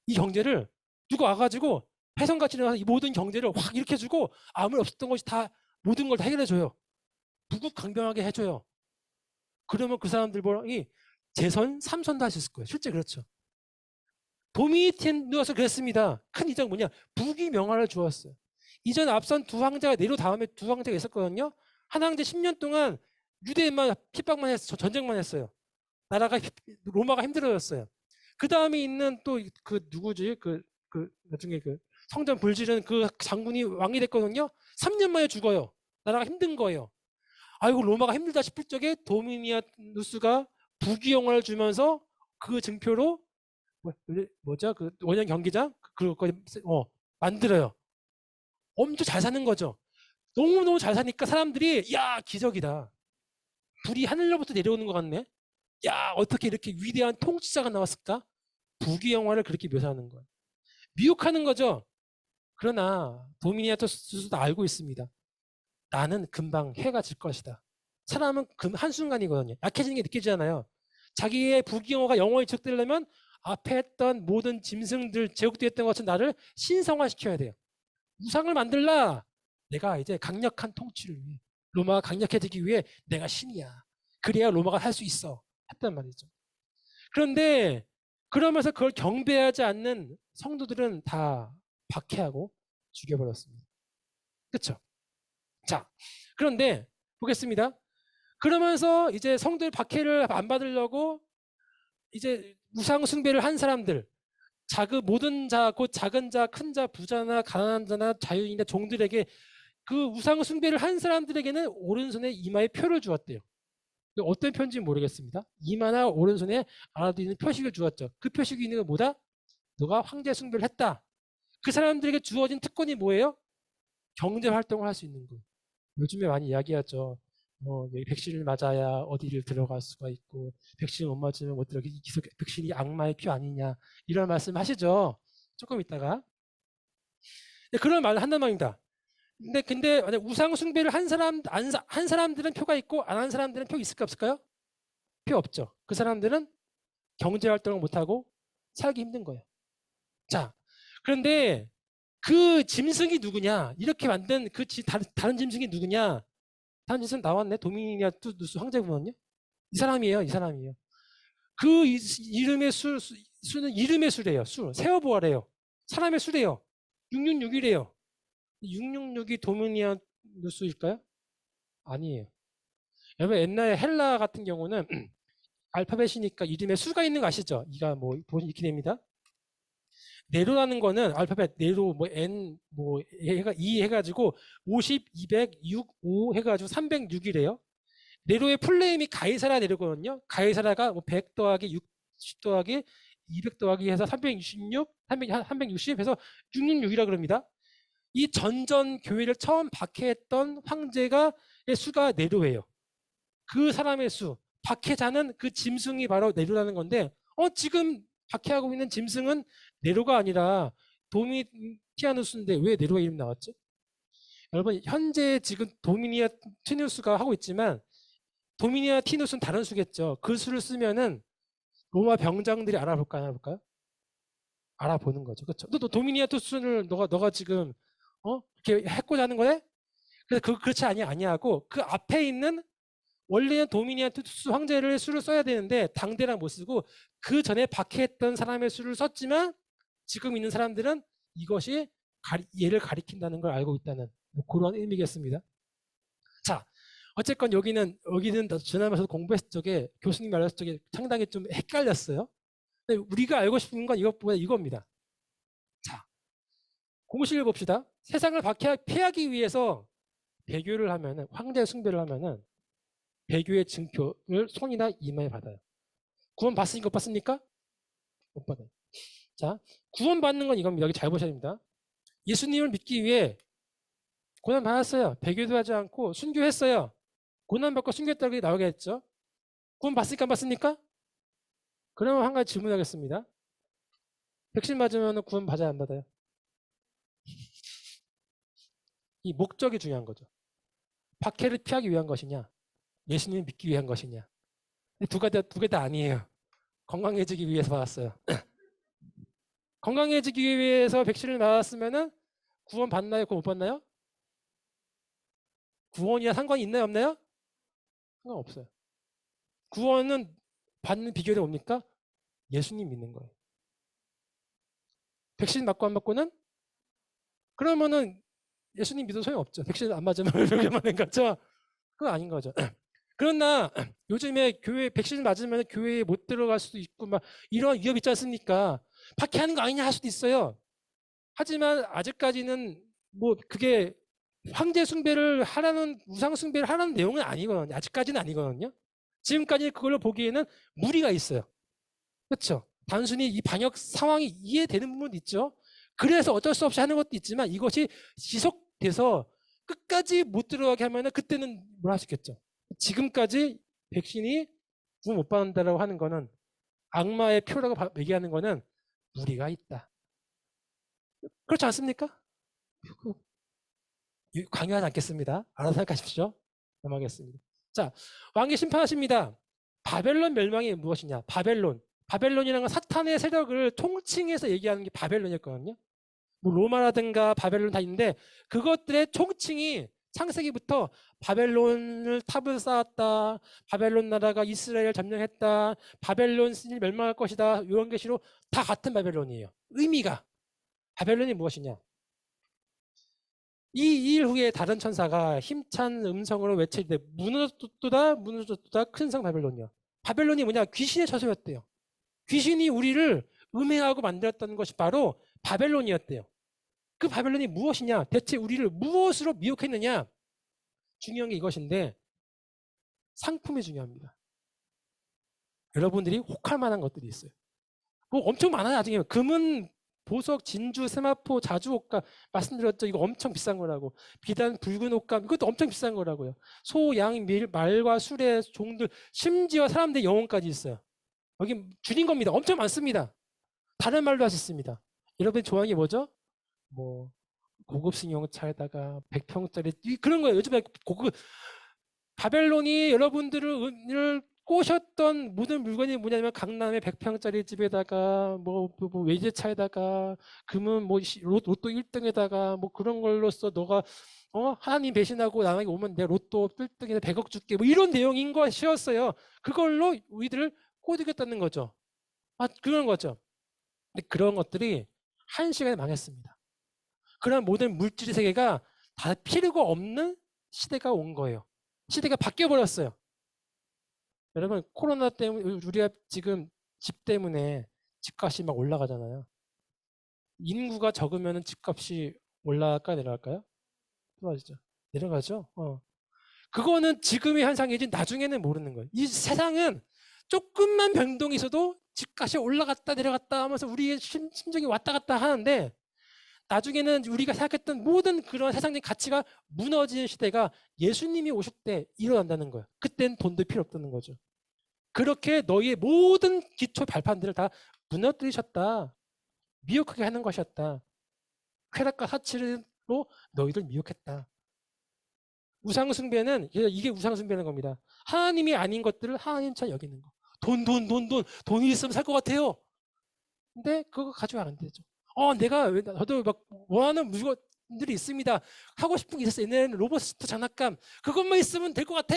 이 경제를 누가 와가지고 혜성같이 일어나서 이 모든 경제를 확 일으켜주고 아무리 없었던 것이 다 모든 걸 다 해결해줘요. 부국강병하게 해줘요. 그러면 그 사람들이 재선, 3선도 할 수 있을 거예요. 실제 그렇죠. 도미니티에 누워서 그랬습니다. 큰 이적 뭐냐? 부귀 명화를 주었어요. 이전 앞선 두 황제가 내려 다음에 두 황제가 있었거든요. 한 황제 10년 동안 유대인만 핍박만 했어요. 전쟁만 했어요. 나라가 로마가 힘들어졌어요. 그 다음에 있는 또 그 누구지? 나중에 그 성전 불지른 그 장군이 왕이 됐거든요. 3년 만에 죽어요. 나라가 힘든 거예요. 아이고 로마가 힘들다 싶을 적에 도미니아누스가 부귀영화를 주면서 그 증표로 뭐죠? 그 원형 경기장 그거 만들어요. 엄청 잘 사는 거죠. 너무너무 잘 사니까 사람들이 야 기적이다. 불이 하늘로부터 내려오는 것 같네. 야 어떻게 이렇게 위대한 통치자가 나왔을까? 부귀영화를 그렇게 묘사하는 거예요. 미혹하는 거죠. 그러나 도미니아토스도 알고 있습니다. 나는 금방 해가 질 것이다. 사람은 한순간이거든요. 약해지는 게 느껴지잖아요. 자기의 부귀영화가 영원히 지속되려면 앞에 했던 모든 짐승들 제국되었던 것은 나를 신성화시켜야 돼요. 우상을 만들라. 내가 이제 강력한 통치를 위해 로마가 강력해지기 위해 내가 신이야. 그래야 로마가 할 수 있어. 했단 말이죠. 그런데 그러면서 그걸 경배하지 않는 성도들은 다 박해하고 죽여버렸습니다. 그렇죠? 자, 그런데 보겠습니다. 그러면서 이제 성도의 박해를 안 받으려고 이제 우상 숭배를 한 사람들, 모든 자, 곧 작은 자, 큰 자, 부자나 가난한 자나 자유인이나 종들에게 그 우상 숭배를 한 사람들에게는 오른손에 이마에 표를 주었대요. 어떤 표인지 모르겠습니다. 이마나 오른손에 알아두는 표식을 주었죠. 그 표식이 있는 건 뭐다? 너가 황제 숭배를 했다. 그 사람들에게 주어진 특권이 뭐예요? 경제 활동을 할 수 있는 거. 요즘에 많이 이야기하죠. 백신을 맞아야 어디를 들어갈 수가 있고 백신 못 맞으면 못 들어가. 백신이 악마의 피 아니냐 이런 말씀 하시죠. 조금 있다가 그런 말을 한단 말입니다. 근데 만약 우상 숭배를 한 사람들은 표가 있고 안 한 사람들은 표 있을까 없을까요? 표 없죠. 그 사람들은 경제 활동을 못 하고 살기 힘든 거예요. 자, 그런데 그 짐승이 누구냐? 이렇게 만든 그 다른 짐승이 누구냐? 다른 짐승 나왔네. 도미니아누스 황제군은요. 이 사람이에요. 이 사람이에요. 그 이름의 수는 이름의 수래요. 세어보아래요. 사람의 수래요. 666이래요. 666이 도미니아누스일까요? 아니에요. 여러분 옛날에 헬라 같은 경우는 알파벳이니까 이름에 수가 있는 거 아시죠? 이가 뭐 보시면 이렇게 됩니다. 네로라는 거는 알파벳 네로 뭐 n 뭐 해가 2 해가지고 50, 200, 6, 5 해가지고 306이래요. 네로의 풀네임이 가이사라 네로거든요. 가이사라가 뭐 100 더하기 60 더하기 200 더하기 해서 366, 360 해서 666이라 그럽니다. 이 전전 교회를 처음 박해했던 황제가의 수가 네로예요. 그 사람의 수, 박해자는 그 짐승이 바로 네로라는 건데 지금 박해하고 있는 짐승은 네로가 아니라 도미티아누스인데 왜 네로의 이름 나왔지? 여러분 현재 지금 도미니아티누스가 하고 있지만 도미니아티누스는 다른 수겠죠. 그 수를 쓰면은 로마 병장들이 알아볼까 안 알아볼까요? 알아보는 거죠. 그렇죠? 너 도미니아티누스를 너가 지금 이렇게 해코자 하는 거네? 그래서 그렇지 아니하고 그 앞에 있는 원래는 도미니아투스 황제를 수를 써야 되는데 당대랑 못 쓰고 그 전에 박해했던 사람의 수를 썼지만 지금 있는 사람들은 이것이 얘를 가리킨다는 걸 알고 있다는 그런 의미겠습니다. 자, 어쨌건 여기는 지난번에서 공부했을 적에 교수님 말했을 적에 상당히 좀 헷갈렸어요. 근데 우리가 알고 싶은 건 이것보다 이겁니다. 자, 공식을 봅시다. 세상을 피하기 위해서 배교를 하면은 황제 숭배를 하면은 배교의 증표를 손이나 이마에 받아요. 구원 받으니까 못 받습니까? 못 받아요. 자, 구원 받는 건 이겁니다. 여기 잘 보셔야 됩니다. 예수님을 믿기 위해 고난 받았어요. 배교도 하지 않고 순교했어요. 고난 받고 순교했다고 나오겠죠. 구원 받습니까? 안 받습니까? 그러면 한 가지 질문하겠습니다. 백신 맞으면 구원 받아야 안 받아요? 이 목적이 중요한 거죠. 박해를 피하기 위한 것이냐, 예수님을 믿기 위한 것이냐. 두 개 다 아니에요. 건강해지기 위해서 받았어요. 건강해지기 위해서 백신을 맞았으면은 구원 받나요? 구원 못 받나요? 구원이야 상관이 있나요? 없나요? 상관없어요. 구원은 받는 비결이 뭡니까? 예수님 믿는 거예요. 백신 맞고 안 맞고는? 그러면은 예수님 믿어도 소용없죠. 백신 안 맞으면 위험한 거죠. 그건 아닌 거죠. 그러나 요즘에 교회 백신 맞으면 교회에 못 들어갈 수도 있고 막 이런 위협 있지 않습니까? 박해하는 거 아니냐 할 수도 있어요. 하지만 아직까지는 뭐 그게 황제 숭배를 하라는 우상 숭배를 하라는 내용은 아니거든요. 아직까지는 아니거든요. 지금까지 그걸로 보기에는 무리가 있어요. 그렇죠? 단순히 이 방역 상황이 이해되는 부분도 있죠. 그래서 어쩔 수 없이 하는 것도 있지만 이것이 지속돼서 끝까지 못 들어가게 하면은 그때는 뭘 할 수 있겠죠. 지금까지 백신이 구원 못 받는다라고 하는 거는 악마의 표라고 얘기하는 거는 무리가 있다. 그렇지 않습니까? 강요하지 않겠습니다. 알아서 생각하십시오. 넘어가겠습니다. 자, 왕이 심판하십니다. 바벨론 멸망이 무엇이냐? 바벨론이라는 건 사탄의 세력을 통칭해서 얘기하는 게 바벨론이었거든요. 뭐 로마라든가 바벨론 다 있는데 그것들의 총칭이 창세기부터 바벨론을 탑을 쌓았다. 바벨론 나라가 이스라엘을 점령했다. 바벨론 신이 멸망할 것이다. 이런 계시로 다 같은 바벨론이에요. 의미가 바벨론이 무엇이냐? 이 일 후에 다른 천사가 힘찬 음성으로 외치되 무너졌도다 큰 성 바벨론이요. 바벨론이 뭐냐? 귀신의 처소였대요. 귀신이 우리를 음해하고 만들었던 것이 바로 바벨론이었대요. 그 바벨론이 무엇이냐? 대체 우리를 무엇으로 미혹했느냐? 중요한 게 이것인데 상품이 중요합니다. 여러분들이 혹할 만한 것들이 있어요. 뭐 엄청 많아요. 나중에 금은 보석, 진주, 세마포, 자주 옷감 말씀드렸죠. 이거 엄청 비싼 거라고. 비단, 붉은 옷감 이것도 엄청 비싼 거라고요. 소, 양, 밀, 말과 수레, 종들 심지어 사람들의 영혼까지 있어요. 여기 줄인 겁니다. 엄청 많습니다. 다른 말도 할 수 있습니다. 여러분이 좋아하는 게 뭐죠? 뭐 고급 승용차에다가 100평짜리 그런 거예요. 요즘에 고급 바벨론이 여러분들을 꼬셨던 모든 물건이 뭐냐면 강남의 100평짜리 집에다가 뭐 외제차에다가 금은 뭐 로또 1등에다가 뭐 그런 걸로써 너가 하나님 배신하고 나에게 오면 내 로또 1등에서 100억 줄게 뭐 이런 내용인 것이었어요. 그걸로 우리들을 꼬드겼다는 거죠. 그런 거죠. 근데 그런 것들이 한 시간에 망했습니다. 그런 모든 물질 세계가 다 필요가 없는 시대가 온 거예요. 시대가 바뀌어 버렸어요. 여러분 코로나 때문에 우리가 지금 집 때문에 집값이 막 올라가잖아요. 인구가 적으면 집값이 올라갈까요? 내려갈까요? 떨어지죠. 내려가죠. 그거는 지금의 현상이지 나중에는 모르는 거예요. 이 세상은 조금만 변동이 있어도 집값이 올라갔다 내려갔다 하면서 우리의 심정이 왔다 갔다 하는데 나중에는 우리가 생각했던 모든 그런 세상적인 가치가 무너지는 시대가 예수님이 오실 때 일어난다는 거예요. 그때는 돈도 필요 없다는 거죠. 그렇게 너희의 모든 기초 발판들을 다 무너뜨리셨다. 미혹하게 하는 것이었다. 쾌락과 사치로 너희들 미혹했다. 우상숭배는 이게 우상숭배는 겁니다. 하나님이 아닌 것들을 하나님처럼 여기는 거. 돈이 있으면 살 것 같아요. 근데 그거 가지고 안 되죠. 저도 막 원하는 물건들이 있습니다. 하고 싶은 게 있었어요. 옛날에는 로봇스터 장난감 그것만 있으면 될 것 같아.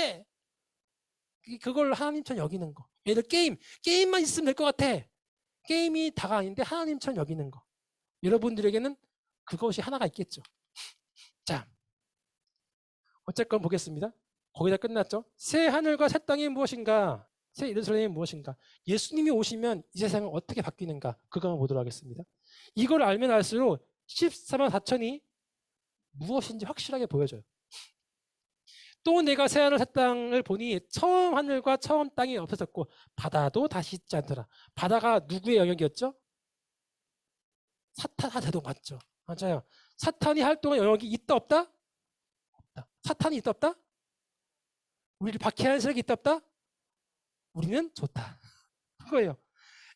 그걸 하나님처럼 여기는 거. 예를 들어 게임만 있으면 될 것 같아. 게임이 다가 아닌데 하나님처럼 여기는 거. 여러분들에게는 그것이 하나가 있겠죠. 자, 어쨌건 보겠습니다. 거기다 끝났죠. 새 하늘과 새 땅이 무엇인가? 새 예루살렘이 무엇인가? 예수님이 오시면 이 세상은 어떻게 바뀌는가? 그거 한번 보도록 하겠습니다. 이걸 알면 알수록 14만 4천이 무엇인지 확실하게 보여져요. 또 내가 새하늘 새 땅을 보니 처음 하늘과 처음 땅이 없어졌고 바다도 다시 있지 않더라. 바다가 누구의 영역이었죠? 사탄한테도 맞죠. 맞아요. 사탄이 활동한 영역이 있다 없다? 없다. 사탄이 있다 없다? 우리를 박해하는 세력이 있다 없다? 우리는 좋다. 그거예요.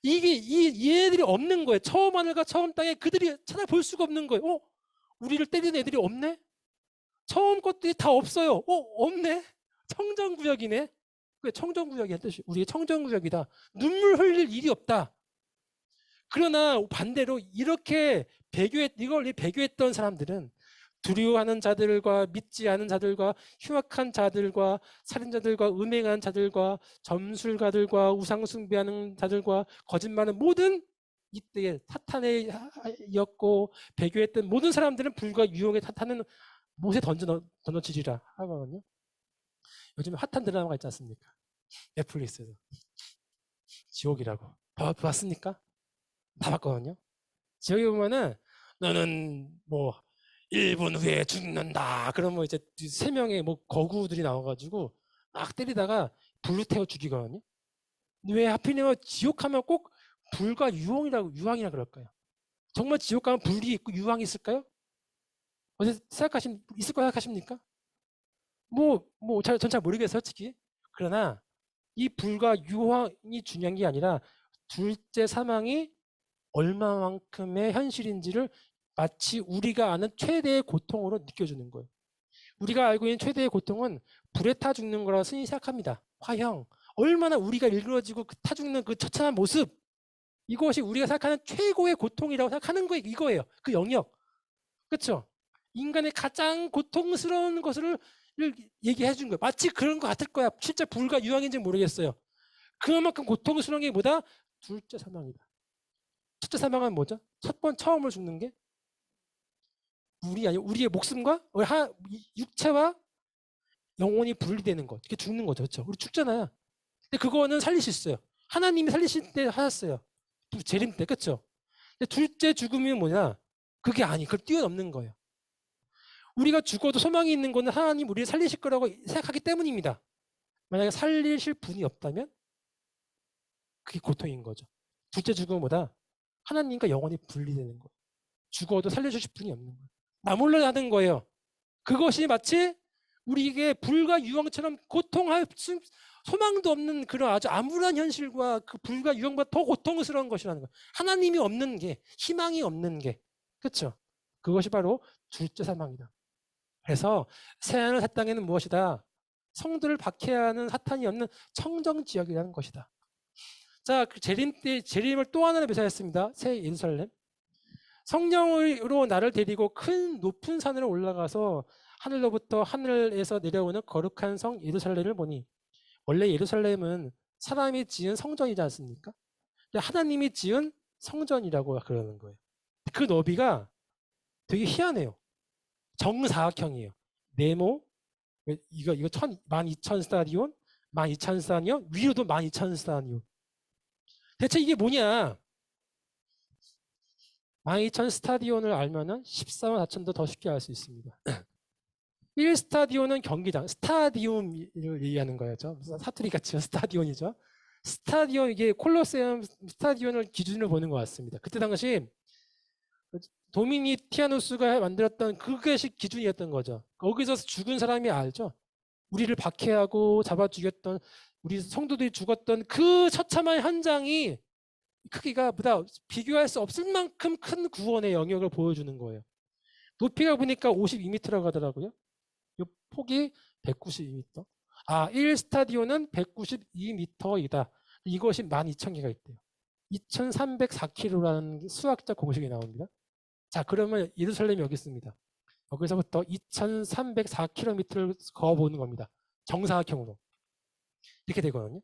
얘네들이 없는 거예요. 처음 하늘과 처음 땅에 그들이 찾아볼 수가 없는 거예요. 우리를 때리는 애들이 없네? 처음 것들이 다 없어요. 없네? 청정구역이네? 그게 청정구역이란 뜻이 우리의 청정구역이다. 눈물 흘릴 일이 없다. 그러나 반대로 이렇게 이걸 배교했던 사람들은 두려워하는 자들과 믿지 않은 자들과 흉악한 자들과 살인자들과 음행한 자들과 점술가들과 우상숭배하는 자들과 거짓말하는 모든 이때에 사탄이었고 배교했던 모든 사람들은 불과 유혹의 사탄은 못에 던져치리라 하거든요. 요즘에 핫한 드라마가 있지 않습니까? 넷플릭스에서 지옥이라고 봤습니까? 다 봤거든요. 지옥에 보면은 너는 뭐 1분 후에 죽는다. 그러면 이제 3명의 뭐 거구들이 나와가지고 막 때리다가 불로 태워 죽이거든요. 왜 하필이면 지옥하면 꼭 불과 유황이라 그럴까요? 정말 지옥 가면 불이 있고 유황이 있을까요? 어제 있을 거 생각하십니까? 전 잘 모르겠어요, 솔직히. 그러나 이 불과 유황이 중요한 게 아니라 둘째 사망이 얼마만큼의 현실인지를 마치 우리가 아는 최대의 고통으로 느껴주는 거예요. 우리가 알고 있는 최대의 고통은 불에 타 죽는 거라고 흔히 생각합니다. 화형. 얼마나 우리가 일그러지고 타 죽는 그 처참한 모습. 이것이 우리가 생각하는 최고의 고통이라고 생각하는 거예요. 이거예요. 그 영역. 그렇죠? 인간의 가장 고통스러운 것을 얘기해 준 거예요. 마치 그런 것 같을 거야. 실제 불과 유황인지는 모르겠어요. 그만큼 고통스러운 게 뭐다? 둘째 사망이다. 첫째 사망은 뭐죠? 처음으로 죽는 게 우리의 목숨과 육체와 영혼이 분리되는 것. 이렇게 죽는 거죠. 그렇죠? 우리 죽잖아요. 근데 그거는 살릴 수 있어요. 하나님이 살리실 때 하셨어요. 재림 때. 그렇죠? 근데 둘째 죽음이 뭐냐? 그게 그걸 뛰어넘는 거예요. 우리가 죽어도 소망이 있는 거는 하나님 우리를 살리실 거라고 생각하기 때문입니다. 만약에 살리실 분이 없다면 그게 고통인 거죠. 둘째 죽음보다 하나님과 영혼이 분리되는 거예요. 죽어도 살려주실 분이 없는 거예요. 나몰라 하는 거예요. 그것이 마치 우리에게 불과 유황처럼 고통할 소망도 없는 그런 아주 암울한 현실과 그 불과 유황보다 더 고통스러운 것이라는 거예요. 하나님이 없는 게, 희망이 없는 게. 그렇죠? 그것이 바로 둘째 사망이다. 그래서 새하늘 새 땅에는 무엇이다? 성도를 박해하는 사탄이 없는 청정지역이라는 것이다. 자, 그 재림을 또 하나로 묘사했습니다. 새 예루살렘. 성령으로 나를 데리고 큰 높은 산으로 올라가서 하늘로부터 하늘에서 내려오는 거룩한 성 예루살렘을 보니 원래 예루살렘은 사람이 지은 성전이지 않습니까? 하나님이 지은 성전이라고 그러는 거예요. 그 너비가 되게 희한해요. 정사각형이에요. 네모, 이거 12,000 스타디온, 12,000 스타디온, 위로도 12,000 스타디온. 대체 이게 뭐냐? 12,000 스타디온을 알면은 14만 4천도 더 쉽게 알 수 있습니다. 1스타디온은 경기장, 스타디움을 얘기하는 거였죠. 사투리 같이 스타디온이죠. 스타디온, 이게 콜로세움 스타디온을 기준으로 보는 것 같습니다. 그때 당시 도미니티아누스가 만들었던 그것이 기준이었던 거죠. 거기서 죽은 사람이 알죠. 우리를 박해하고 잡아 죽였던 우리 성도들이 죽었던 그 처참한 현장이 크기가 비교할 수 없을 만큼 큰 구원의 영역을 보여주는 거예요. 높이가 보니까 52m라고 하더라고요. 이 폭이 192m. 1스타디온은 192m이다. 이것이 12,000개가 있대요. 2,304km라는 수학적 공식이 나옵니다. 자, 그러면 예루살렘이 여기 있습니다. 여기서부터 2,304km를 그어보는 겁니다. 정사각형으로. 이렇게 되거든요.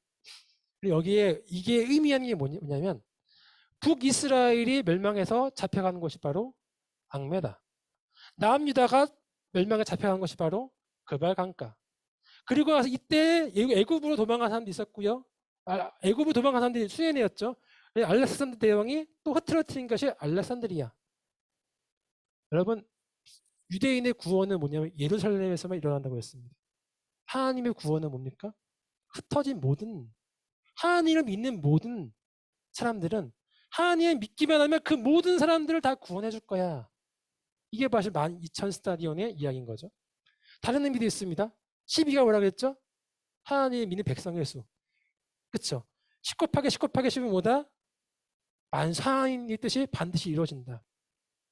여기에 이게 의미하는 게 뭐냐면 북이스라엘이 멸망해서 잡혀가는 곳이 바로 악메다. 남유다가 멸망에 잡혀간 것이 바로 그발 강가. 그리고 나서 이때 애굽으로 도망간 사람도 있었고요. 애굽으로 도망간 사람들이 수에네였죠. 알렉산더 대왕이 또 흐트러뜨린 것이 알렉산드리아. 여러분, 유대인의 구원은 뭐냐면 예루살렘에서만 일어난다고 했습니다. 하나님의 구원은 뭡니까? 흩어진 모든 하나님을 믿는 모든 사람들은 하나님을 믿기만 하면 그 모든 사람들을 다 구원해 줄 거야. 이게 바로 12,000 스타디온의 이야기인 거죠. 다른 의미도 있습니다. 12가 뭐라 그랬죠? 하나님을 믿는 백성의 수. 그쵸? 10 곱하기 10 곱하기 10은 뭐다? 하나님의 뜻이 반드시 이루어진다.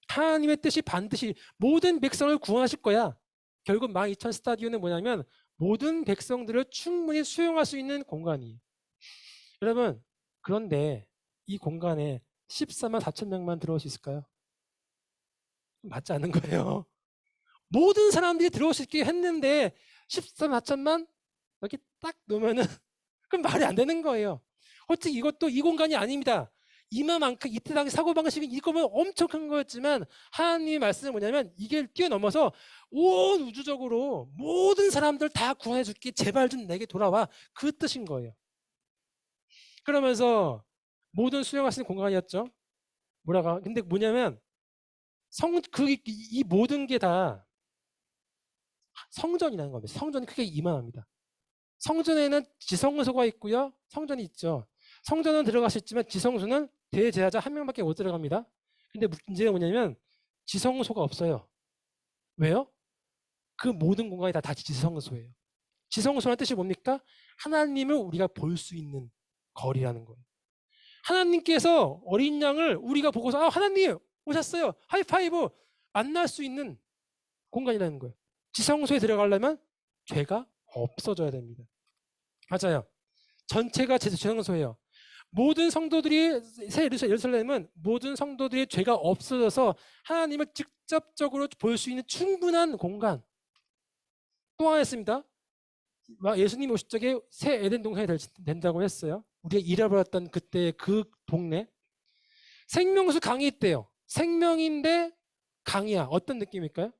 하나님의 뜻이 반드시 모든 백성을 구원하실 거야. 결국 12,000 스타디온은 뭐냐면 모든 백성들을 충분히 수용할 수 있는 공간이에요. 여러분, 그런데 이 공간에 14만 4천 명만 들어올 수 있을까요? 맞지 않는 거예요. 모든 사람들이 들어올 수 있게 했는데 14만 4천만 여기 딱 놓으면은 그럼 말이 안 되는 거예요. 솔직히 이것도 이 공간이 아닙니다. 이마만큼 이때 당시 사고방식은 이거면 엄청 큰 거였지만 하나님의 말씀은 뭐냐면 이게 뛰어넘어서 온 우주적으로 모든 사람들 다 구원해 줄게 제발 좀 내게 돌아와 그 뜻인 거예요. 그러면서 모든 수용할 수 있는 공간이었죠. 뭐라고? 근데 뭐냐면 이 모든 게 다 성전이라는 겁니다. 성전이 크게 이만합니다. 성전에는 지성소가 있고요. 성전이 있죠. 성전은 들어갈 수 있지만 지성소는 대제사자 한 명밖에 못 들어갑니다. 근데 문제가 뭐냐면 지성소가 없어요. 왜요? 그 모든 공간이 다 지성소예요. 지성소라는 뜻이 뭡니까? 하나님을 우리가 볼 수 있는 거리라는 거예요. 하나님께서 어린 양을 우리가 보고서 하나님 오셨어요. 하이파이브 만날 수 있는 공간이라는 거예요. 지성소에 들어가려면 죄가 없어져야 됩니다. 맞아요. 전체가 지성소예요. 모든 성도들이 새 예루살렘은 모든 성도들의 죄가 없어져서 하나님을 직접적으로 볼 수 있는 충분한 공간. 또 하나 있습니다. 예수님 오실 적에 새 에덴 동산이 된다고 했어요. 우리가 잃어버렸던 그때 그 동네. 생명수 강이 있대요. 생명인데 강이야. 어떤 느낌일까요?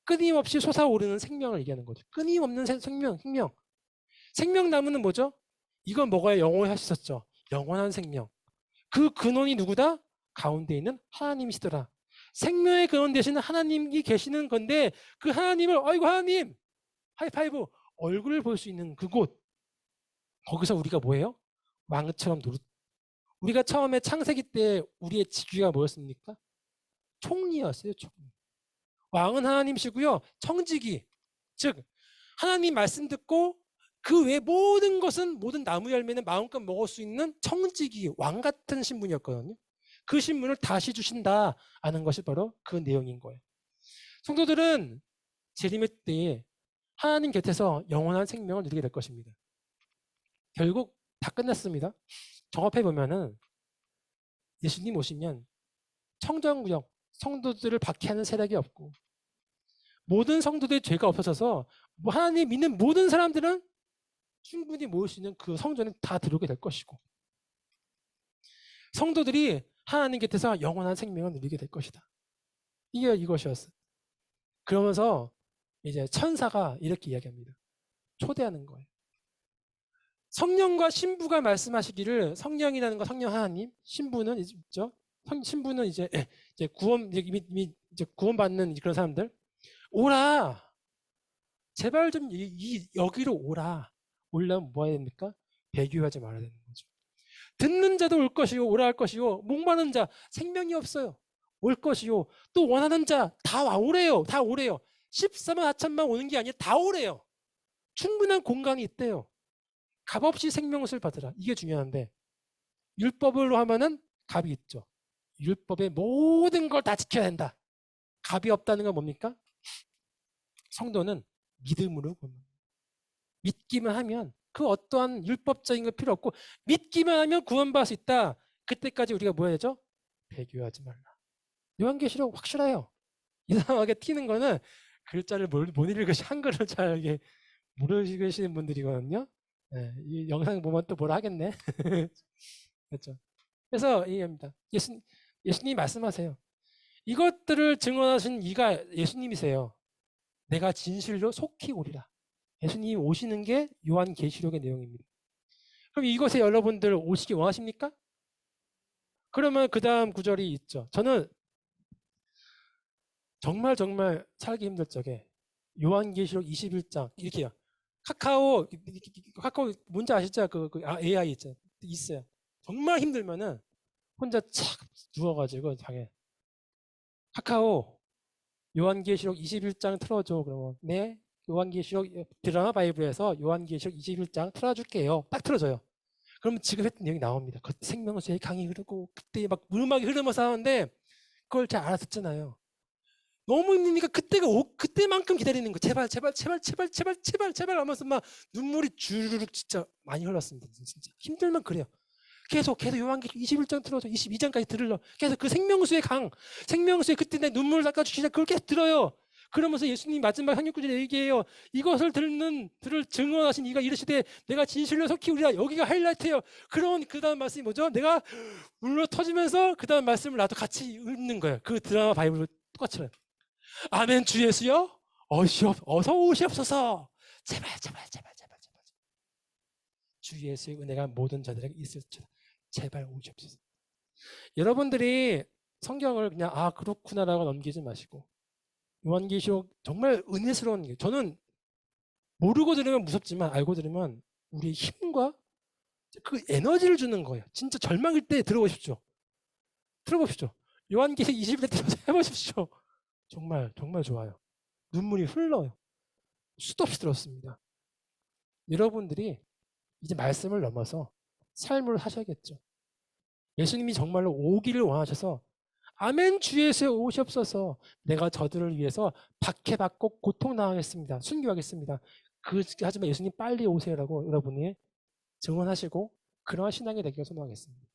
끊임없이 솟아오르는 생명을 얘기하는 거죠. 끊임없는 생명. 생명나무는 뭐죠? 이건 먹어야 영원할 수 있었죠. 영원한 생명. 그 근원이 누구다? 가운데 있는 하나님이시더라. 생명의 근원 되시는 하나님이 계시는 건데 그 하나님을 아이고 하나님 하이파이브 얼굴을 볼 수 있는 그곳. 거기서 우리가 뭐예요? 왕처럼 우리가 처음에 창세기 때 우리의 직위가 뭐였습니까? 총리였어요. 총리. 왕은 하나님이시고요. 청지기. 즉 하나님 말씀 듣고 그 외 모든 것은 모든 나무 열매는 마음껏 먹을 수 있는 청지기 왕 같은 신분이었거든요. 그 신분을 다시 주신다 하는 것이 바로 그 내용인 거예요. 성도들은 재림의 때에 하나님 곁에서 영원한 생명을 누리게 될 것입니다. 결국 다 끝났습니다. 정합해 보면은 예수님 오시면 청정구역 성도들을 박해하는 세력이 없고 모든 성도들의 죄가 없어져서 하나님 믿는 모든 사람들은 충분히 모일 수 있는 그 성전에 다 들어오게 될 것이고 성도들이 하나님 곁에서 영원한 생명을 누리게 될 것이다. 이것이었어요. 그러면서 이제 천사가 이렇게 이야기합니다. 초대하는 거예요. 성령과 신부가 말씀하시기를 성령이라는 거 성령 하나님, 신부는 있죠. 신부는 이제 구원받는 그런 사람들. 오라. 제발 좀 여기로 오라. 오려면 뭐 해야 됩니까? 배교하지 말아야 되는 거죠. 듣는 자도 올 것이요 오라 할 것이요 목마른 자 생명이 없어요. 올 것이요 또 원하는 자 다 오래요. 다 오래요. 14만 4천만 오는 게 아니라 다 오래요. 충분한 공간이 있대요. 값없이 생명을 받으라. 이게 중요한데 율법으로 하면은 값이 있죠. 율법의 모든 걸 다 지켜야 된다. 값이 없다는 건 뭡니까? 성도는 믿음으로 믿기만 하면 그 어떠한 율법적인 거 필요 없고 믿기만 하면 구원받을 수 있다. 그때까지 우리가 뭐 해야죠? 배교하지 말라. 요한계시록 확실해요. 이상하게 튀는 거는 글자를 못 읽으시 한글을 잘 이게 모르시는 분들이거든요. 네, 이 영상 보면 또 뭐라 하겠네. 그렇죠. 그래서 이해합니다. 예수님이 말씀하세요. 이것들을 증언하신 이가 예수님이세요. 내가 진실로 속히 오리라. 예수님이 오시는 게 요한계시록의 내용입니다. 그럼 이곳에 여러분들 오시기 원하십니까? 그러면 그 다음 구절이 있죠. 저는 정말 살기 힘들 적에 요한계시록 21장 이렇게요. 카카오 뭔지 아시죠? AI 있어요. 정말 힘들면은 혼자 착 누워가지고 방에 카카오 요한계시록 21장 틀어줘. 그러면 네, 요한계시록 드라마 바이블에서 요한계시록 21장 틀어줄게요. 딱 틀어줘요. 그러면 지금 했던 내용이 나옵니다. 그 생명수의 강이 흐르고 그때 막 음악이 흐르면서 하는데 그걸 잘 알아듣잖아요. 너무 힘드니까 그때만큼 기다리는 거. 제발 제발 제발 제발 제발 제발 제발 하면서 막 눈물이 주르륵 진짜 많이 흘렀습니다. 진짜 힘들면 그래요. 계속 요한계시록 21장 틀어줘. 22장까지 들으려. 계속 그 생명수의 그때 내 눈물을 닦아주시자 그걸 계속 들어요. 그러면서 예수님 마지막 한육구절에 얘기해요. 이것을 들을 증언하신 이가 이르시되 내가 진실로 속히 우리라. 여기가 하이라이트예요. 그런 그 다음 말씀이 뭐죠? 내가 울려 터지면서 그 다음 말씀을 나도 같이 읽는 거예요. 그 드라마 바이블로 똑같이. 아멘 주 예수여 어서 오시옵소서. 제발 제발 제발 제발 제발 주 예수의 은혜가 모든 자들에게 있을지어다. 제발 오시옵소서. 여러분들이 성경을 그냥 그렇구나라고 넘기지 마시고 요한계시록 정말 은혜스러운 게 저는 모르고 들으면 무섭지만 알고 들으면 우리의 힘과 그 에너지를 주는 거예요. 진짜 절망일 때 들어보십시오. 요한계시록 21대 들어서 해보십시오. 정말 정말 좋아요. 눈물이 흘러요. 수도 없이 들었습니다. 여러분들이 이제 말씀을 넘어서 삶을 하셔야겠죠. 예수님이 정말로 오기를 원하셔서 아멘 주 예수에 오시옵소서. 내가 저들을 위해서 박해받고 고통당하겠습니다. 순교하겠습니다. 하지만 예수님 빨리 오세요라고 여러분이 증언하시고 그러한 신앙이 되기를 소망하겠습니다.